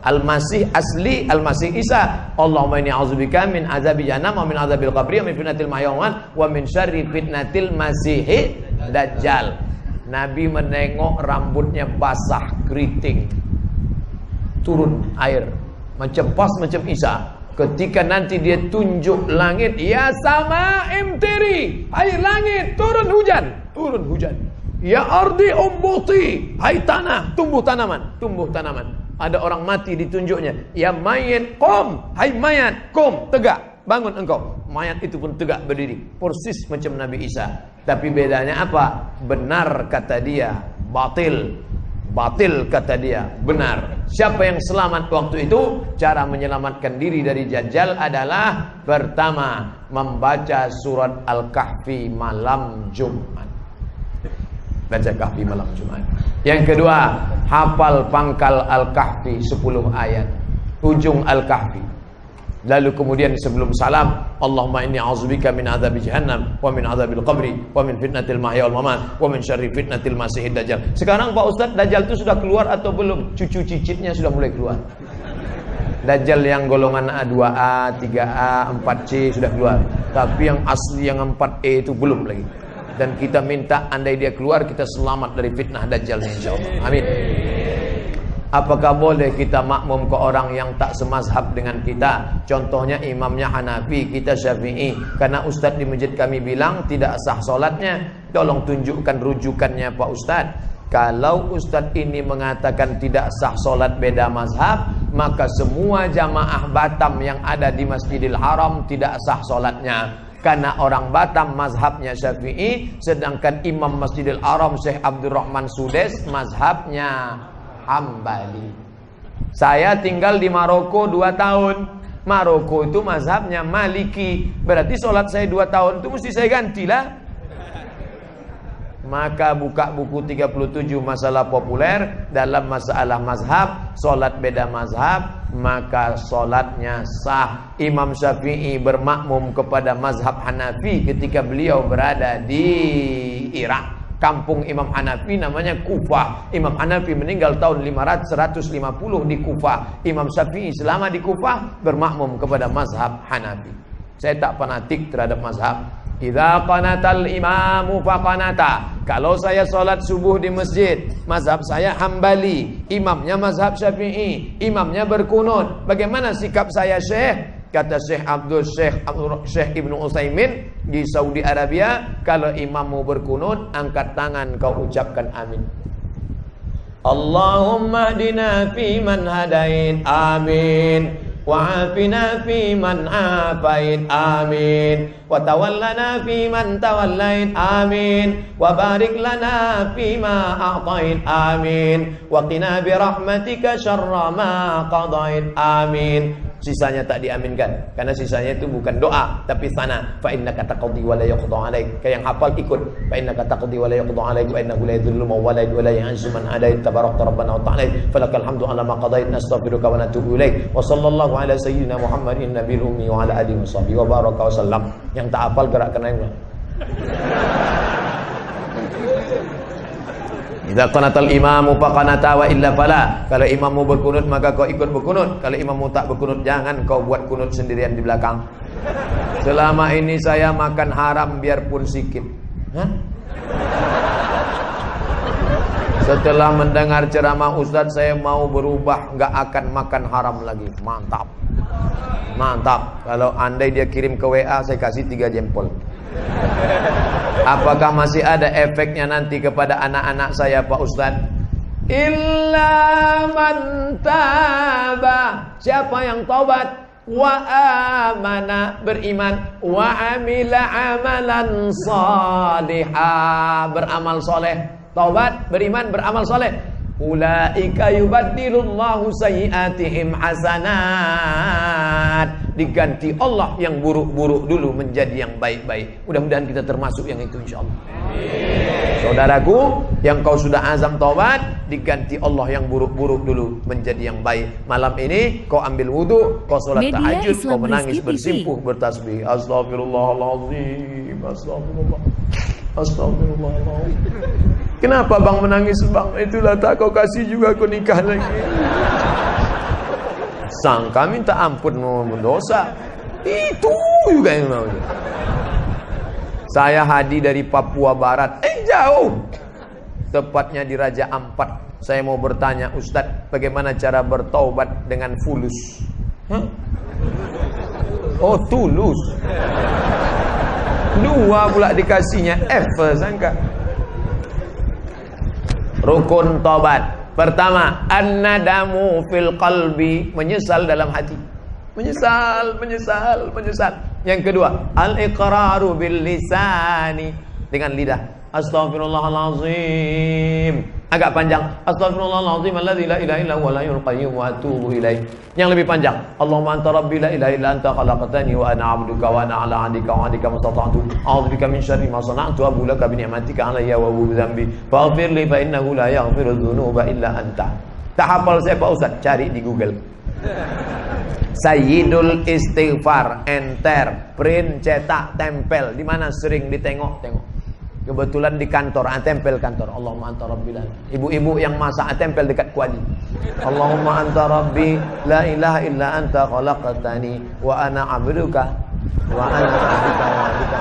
Al-Masih asli, Al-Masih Isa. Allahumma inni a'udzubika min azabi jahannam wa min azabil qabri wa min fitnatil mahya wal mamat wa min syarri fitnatil masihid dajjal. Nabi menengok rambutnya basah, keriting, turun air macam pas macam Isa. Ketika nanti dia tunjuk langit, ya sama imtiri, air langit, turun hujan, turun hujan. Ya ardi umbuti, hai tanah, tumbuh tanaman. Ada orang mati ditunjuknya, ya mayat qum, hai mayat qum, tegak, bangun engkau. Mayat itu pun tegak berdiri, persis macam Nabi Isa. Tapi bedanya apa? Benar kata dia, batil kata dia, benar. Siapa yang selamat waktu itu? Cara menyelamatkan diri dari Dajjal adalah pertama, membaca surat Al-Kahfi malam Jumat. Baca Kahfi malam Jumat. Yang kedua, hafal pangkal Al-Kahfi 10 ayat, ujung Al-Kahfi. Lalu kemudian sebelum salam, Allahumma inni a'udzubika min adzabi jahannam wa min adzabil qabri wa min fitnatil mahya wal mamat wa min syarri fitnatil masihid dajjal. Sekarang Pak Ustaz, Dajjal itu sudah keluar atau belum? Cucu cicitnya sudah mulai keluar. Dajjal yang golongan A2A, 3A, 4C sudah keluar. Tapi yang asli yang 4E itu belum lagi. Dan kita minta andai dia keluar, kita selamat dari fitnah Dajjal insyaallah. Amin. Apakah boleh kita makmum ke orang yang tak semazhab dengan kita? Contohnya imamnya Hanafi, kita Syafi'i. Karena Ustadz di masjid kami bilang tidak sah solatnya. Tolong tunjukkan rujukannya Pak Ustadz. Kalau Ustadz ini mengatakan tidak sah solat beda mazhab, maka semua jamaah Batam yang ada di Masjidil Haram tidak sah solatnya. Karena orang Batam mazhabnya Syafi'i, sedangkan Imam Masjidil Haram Syekh Abdurrahman Sudes mazhabnya Hambali. Saya tinggal di Maroko 2 tahun. Maroko itu mazhabnya Maliki. Berarti sholat saya 2 tahun itu mesti saya gantilah. Maka buka buku 37 masalah populer dalam masalah mazhab, sholat beda mazhab, maka sholatnya sah. Imam Syafi'i bermakmum kepada mazhab Hanafi ketika beliau berada di Irak. Kampung Imam Hanafi namanya Kufah. Imam Hanafi meninggal tahun 150 di Kufah. Imam Syafi'i selama di Kufah bermakmum kepada mazhab Hanafi. Saya tak fanatik terhadap mazhab. Idza qanatal imamu faqanata. Kalau saya sholat subuh di masjid, mazhab saya Hambali, imamnya mazhab Syafi'i, imamnya berkunut. Bagaimana sikap saya, Syekh? Kata Syekh Ibnu Utsaimin di Saudi Arabia, kalau imammu berkunut, angkat tangan kau ucapkan amin. Allahumma hdina fi man hadait, amin. Wa'afina fi man afait, amin. Wa tawallana fi man tawallait, amin. Wa barik lana fi ma a'tait, amin. Wa qina bi rahmatika syarra ma qadait, amin. Sisanya tak diaminkan, karena sisanya itu bukan doa tapi sana. Fa innaka taqdi wa la yuqda alaik. Kayak yang hafal ikut. Fa innaka taqdi wa la yuqda alaik wa innahu la yadhillu man walait wa la yu'izzu man adait. Tabarakta rabbana wa ta'ala. Falakal hamdu ala ma qadait. Nastaghfiruka wa natubu ilaik. Wa sallallahu ala sayyidina Muhammadin nabiyil ummi wa ala alihi washabihi wa baraka wa sallam. Yang tak hafal gerakkan air. Idza qanatal imamu faqanata wa illa fala. Kalau imammu berkunut maka kau ikut berkunut. Kalau imammu tak berkunut, jangan kau buat kunut sendirian di belakang. Selama ini saya makan haram biarpun sikit. Setelah mendengar ceramah Ustadz, saya mau berubah, nggak akan makan haram lagi. Mantap. Mantap. Kalau andai dia kirim ke WA, saya kasih 3 jempol. Apakah masih ada efeknya nanti kepada anak-anak saya, Pak Ustadz? Illa man taba. Siapa yang taubat? Wa amana, beriman. Wa amila amalan salihah, beramal soleh. Taubat, beriman, beramal soleh. Ulaika yubaddilullahu sayyiatihim hasanat. Diganti Allah yang buruk-buruk dulu menjadi yang baik-baik. Mudah-mudahan kita termasuk yang itu insyaallah. Saudaraku, yang kau sudah azam taubat, diganti Allah yang buruk-buruk dulu menjadi yang baik. Malam ini kau ambil wudu, kau salat tahajud, kau menangis bersimpuh, bertasbih. Astagfirullahalazim, astagfirullah. Astagfirullahaladzim. Kenapa bang menangis bang? Itulah tak kau kasih juga kau nikah lagi. Sangka minta ampun mau mendosa. Itu juga yang mau. Saya Hadi dari Papua Barat. Jauh. Tepatnya di Raja Ampat. Saya mau bertanya Ustadz, bagaimana cara bertaubat dengan fulus? Oh tulus. 2 pula dikasihnya F sangka. Rukun taubat. Pertama, an-nadamu fil qalbi, menyesal dalam hati. Menyesal. Yang kedua, al-iqraru bil lisani, dengan lidah. Astaghfirullahalazim. Agak panjang. Astaghfirullahalazim alladzi la ilaha illa huwal hayyul qayyum wa atubu ilaih. Yang lebih panjang. Allahumma anta rabbi la ilaha illa anta khalaqtani wa ana 'abduka wa ana 'ala 'ahdika wa 'adika mustata'tu. A'udzubika min syarri ma sana'tu wa abu laka bi ni'matika 'alayya wa abu dzambi. Faghfir li fa innahu la yaghfiru dzunuba illa anta. Tak hafal saya Pak Ustaz, cari di Google. Sayyidul Istighfar, enter, print, cetak, tempel. Di mana sering ditengok-tengok. Kebetulan di kantor, tempel kantor. Allahumma anta rabbi la. Ibu-ibu yang masak tempel dekat kuali. Allahumma anta rabbi la ilaha illa anta khalaqtani wa ana 'abduka wa ana 'abduka wa 'abduka.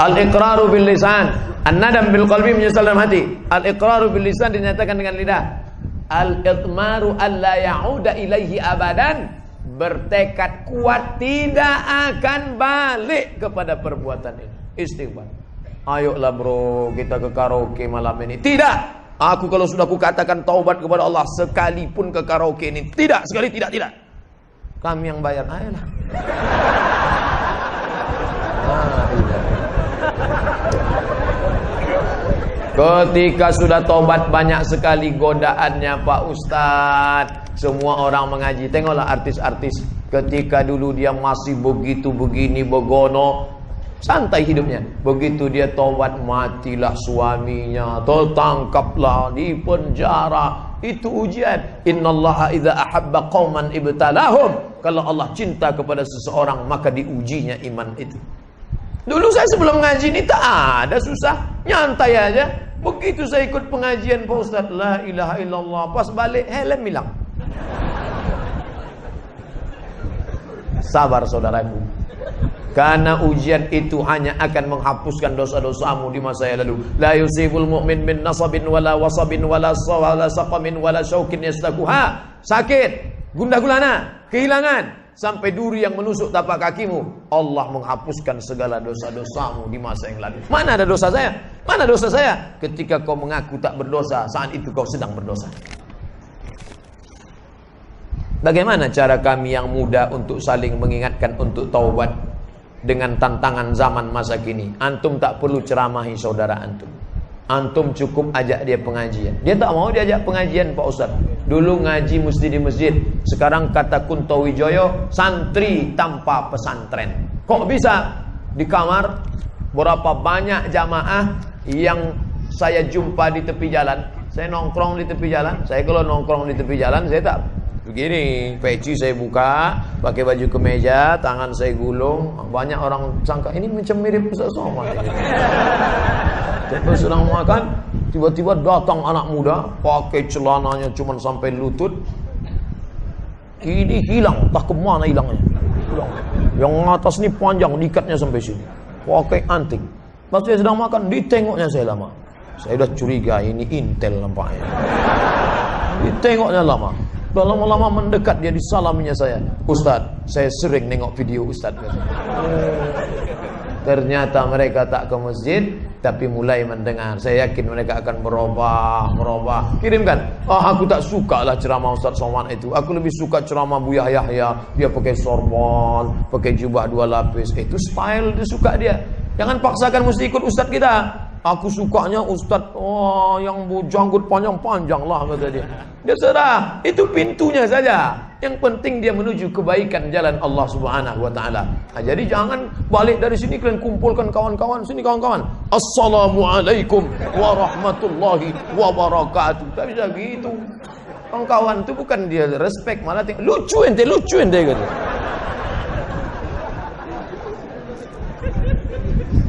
Al-iqraru bil lisan, an-nadam bil qalbi, menyesal dalam hati. Al-iqraru bil lisan dinyatakan dengan lidah. Al-itmaru alla ya'uda ilaihi abadan, bertekad kuat tidak akan balik kepada perbuatan ini. Istighfar. Ayolah bro, kita ke karaoke malam ini. Tidak. Aku kalau sudah kukatakan taubat kepada Allah, sekalipun ke karaoke ini, tidak, sekali tidak. Kami yang bayar. Ayolah. Ketika sudah tobat, banyak sekali godaannya Pak Ustadz. Semua orang mengaji. Tengoklah artis-artis. Ketika dulu dia masih begitu begini begono, santai hidupnya. Begitu dia tobat, matilah suaminya, tertangkaplah, di penjara. Itu ujian. Innallaha idza ahabba qauman ibtalahum. Kalau Allah cinta kepada seseorang, maka diujinya iman itu. Dulu saya sebelum ngaji ini tak ada susah, nyantai aja. Begitu saya ikut pengajian Pak Ustaz, la ilaha illallah, pas balik helm hilang. Sabar saudaraku, karena ujian itu hanya akan menghapuskan dosa-dosamu di masa yang lalu. La yusibul mu'min min nasabin wala wasabin wala saqamin wala syaukin yastakuha. Sakit, gundah gulana, kehilangan, sampai duri yang menusuk tapak kakimu. Allah menghapuskan segala dosa-dosamu di masa yang lalu. Mana ada dosa saya? Mana dosa saya? Ketika kau mengaku tak berdosa, saat itu kau sedang berdosa. Bagaimana cara kami yang muda untuk saling mengingatkan untuk taubat dengan tantangan zaman masa kini? Antum tak perlu ceramahi saudara antum. Antum cukup ajak dia pengajian. Dia tak mau diajak pengajian Pak Ustaz. Dulu ngaji mesti di masjid. Sekarang kata Kunto Wijoyo, santri tanpa pesantren. Kok bisa? Di kamar, berapa banyak jamaah yang saya jumpa di tepi jalan. Saya nongkrong di tepi jalan. Saya kalau nongkrong di tepi jalan, saya tak begini, peci saya buka, pakai baju kemeja, tangan saya gulung. Banyak orang sangka ini macam mirip Ustaz Somad. Kita sedang makan, tiba-tiba datang anak muda, pakai celananya cuma sampai lutut. Ini hilang, tak kemana hilangnya. Hilang. Yang atas ni panjang, dikatnya sampai sini. Pakai anting. Pas saya sedang makan, ditengoknya saya lama. Saya dah curiga ini intel nampaknya. Ditengoknya lama. Lama-lama mendekat, dia disalaminya saya. Ustaz, saya sering nengok video Ustaz. Ternyata mereka tak ke masjid, tapi mulai mendengar. Saya yakin mereka akan merubah. Kirimkan. Aku tak suka lah ceramah Ustaz Somad itu. Aku lebih suka ceramah Buya Yahya. Dia pakai sorban, pakai jubah 2 lapis. Itu style dia suka dia. Jangan paksakan mesti ikut Ustaz kita. Aku sukanya Ustaz yang janggut panjang-panjang lah, kata dia. Dia serah, itu pintunya saja. Yang penting dia menuju kebaikan jalan Allah Subhanahu wa taala. Nah, jadi jangan balik dari sini kalian kumpulkan kawan-kawan. Sini kawan-kawan. Assalamualaikum warahmatullahi wabarakatuh. Tak bisa gitu. Kawan-kawan itu bukan dia respect, malah lucu ente gitu.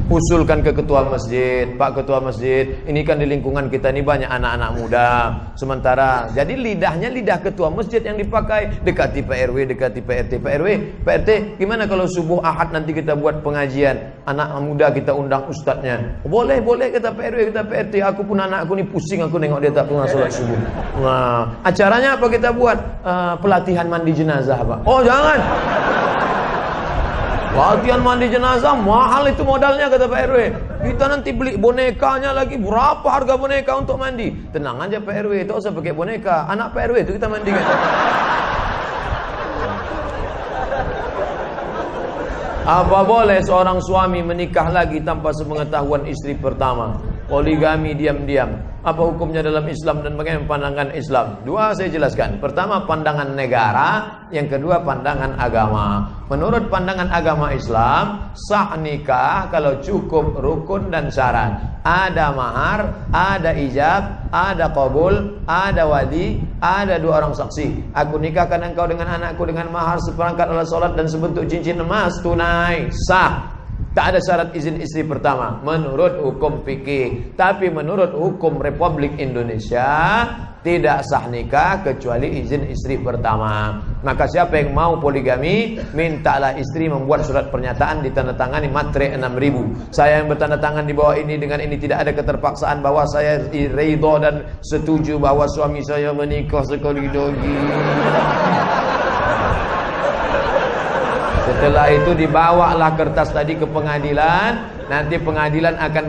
Usulkan ke ketua masjid, Pak Ketua Masjid, ini kan di lingkungan kita ini banyak anak-anak muda. Sementara, jadi lidahnya lidah ketua masjid yang dipakai. Dekati Pak RW, dekati Pak RT. Pak RW, Pak RT, gimana kalau subuh Ahad nanti kita buat pengajian? Anak muda kita undang ustadznya. Boleh kata Pak RW, kata Pak RT. Aku pun anakku ni pusing, aku nengok dia tak pernah sholat subuh. Nah, acaranya apa kita buat? Pelatihan mandi jenazah, Pak. Oh, jangan. Latihan mandi jenazah mahal itu modalnya, kata Pak RW. Kita nanti beli bonekanya lagi. Berapa harga boneka untuk mandi? Tenang aja Pak RW, tak usah pakai boneka. Anak Pak RW itu kita mandikan. Apa boleh seorang suami menikah lagi tanpa sepengetahuan istri pertama? Poligami diam-diam. Apa hukumnya dalam Islam dan bagaimana pandangan Islam? Dua saya jelaskan. Pertama pandangan negara, yang kedua pandangan agama. Menurut pandangan agama Islam, sah nikah kalau cukup rukun dan syarat. Ada mahar, ada ijab, ada qabul, ada wali, ada 2 orang saksi. Aku nikahkan engkau dengan anakku dengan mahar seperangkat alat salat dan sebentuk cincin emas tunai. Sah. Tak ada syarat izin istri pertama menurut hukum fikih. Tapi menurut hukum Republik Indonesia tidak sah nikah kecuali izin istri pertama. Maka siapa yang mau poligami, mintalah istri membuat surat pernyataan ditandatangani matre 6.000. Saya yang bertanda tangan di bawah ini, dengan ini tidak ada keterpaksaan bahwa saya ridho dan setuju bahwa suami saya menikah sekali lagi. Setelah itu dibawalah kertas tadi ke pengadilan. Nanti pengadilan akan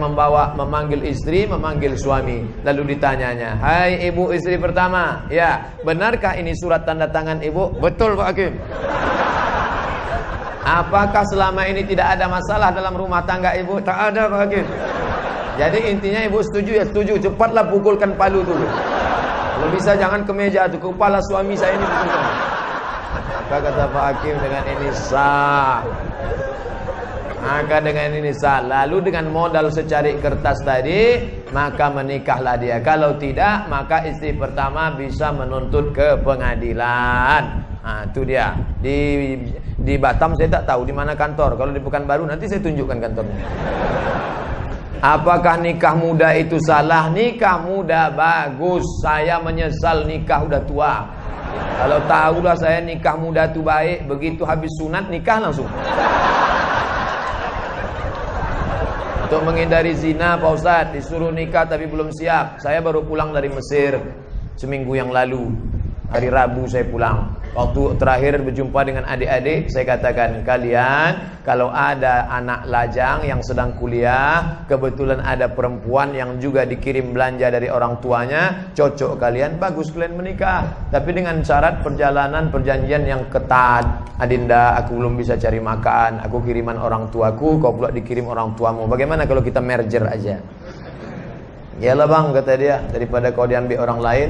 memanggil istri, memanggil suami. Lalu ditanyanya, hai ibu istri pertama, ya benarkah ini surat tanda tangan ibu? Betul Pak Hakim. Apakah selama ini tidak ada masalah dalam rumah tangga ibu? Tak ada Pak Hakim. Jadi intinya ibu setuju ya setuju. Cepatlah pukulkan palu dulu. Kalau bisa jangan ke meja tuh, kepala suami saya ini pukulkan. Maka kata Pak Hakim dengan ini sah. Maka dengan ini sah. Lalu dengan modal secari kertas tadi, maka menikahlah dia. Kalau tidak, maka istri pertama bisa menuntut ke pengadilan. Nah, itu dia. Di Batam saya tak tahu di mana kantor. Kalau di Pekanbaru nanti saya tunjukkan kantornya. Apakah nikah muda itu salah? Nikah muda bagus. Saya menyesal nikah udah tua. Kalau tahulah saya nikah muda itu baik, begitu habis sunat nikah langsung. Untuk menghindari zina, Pak Ustadz, disuruh nikah tapi belum siap. Saya baru pulang dari Mesir seminggu yang lalu. Hari Rabu saya pulang. Waktu terakhir berjumpa dengan adik-adik, saya katakan, kalian kalau ada anak lajang yang sedang kuliah, kebetulan ada perempuan yang juga dikirim belanja dari orang tuanya, cocok kalian, bagus kalian menikah. Tapi dengan syarat perjanjian yang ketat. Adinda, aku belum bisa cari makan, aku kiriman orang tuaku, kau pula dikirim orang tuamu. Bagaimana kalau kita merger aja? Yalah bang, kata dia, daripada kau diambil orang lain,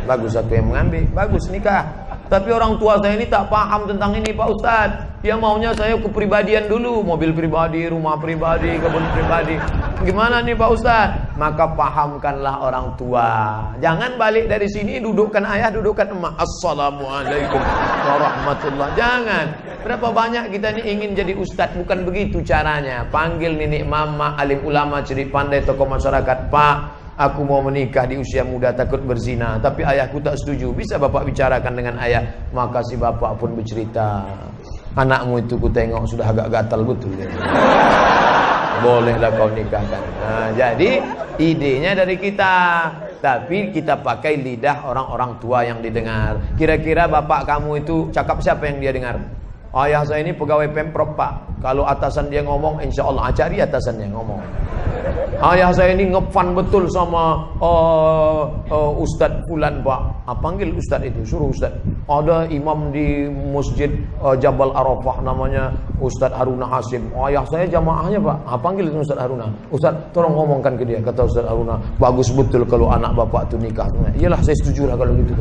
bagus aku yang mengambil, bagus nikah. Tapi orang tua saya ini tak paham tentang ini Pak Ustadz. Dia maunya saya kepribadian dulu, mobil pribadi, rumah pribadi, kebun pribadi. Gimana nih Pak Ustadz? Maka pahamkanlah orang tua. Jangan balik dari sini dudukkan ayah, dudukkan emak. Assalamualaikum warahmatullah. Jangan. Berapa banyak kita ini ingin jadi ustadz, bukan begitu caranya. Panggil nenek mama, alim ulama, cerdik pandai, tokoh masyarakat. Pak, aku mau menikah di usia muda, takut berzina, tapi ayahku tak setuju. Bisa bapak bicarakan dengan ayah? Maka si bapak pun bercerita, anakmu itu ku tengok sudah agak gatal betul. Bolehlah kau nikahkan. Nah, jadi idenya dari kita, tapi kita pakai lidah orang-orang tua yang didengar. Kira-kira bapak kamu itu cakap siapa yang dia dengar? Ayah saya ini pegawai Pemprov Pak. Kalau atasan dia ngomong, insya Allah cari atasannya ngomong. Ayah saya ini ngefan betul sama Ustadz Fulan Pak. Panggil Ustadz itu, suruh Ustadz. Ada imam di masjid Jabal Arafah namanya Ustadz Haruna Hasim. Ayah saya jamaahnya Pak. Panggil Ustadz Haruna. Ustadz tolong ngomongkan ke dia. Kata Ustadz Haruna, bagus betul kalau anak bapak itu nikah. Iyalah saya setuju lah kalau gitu.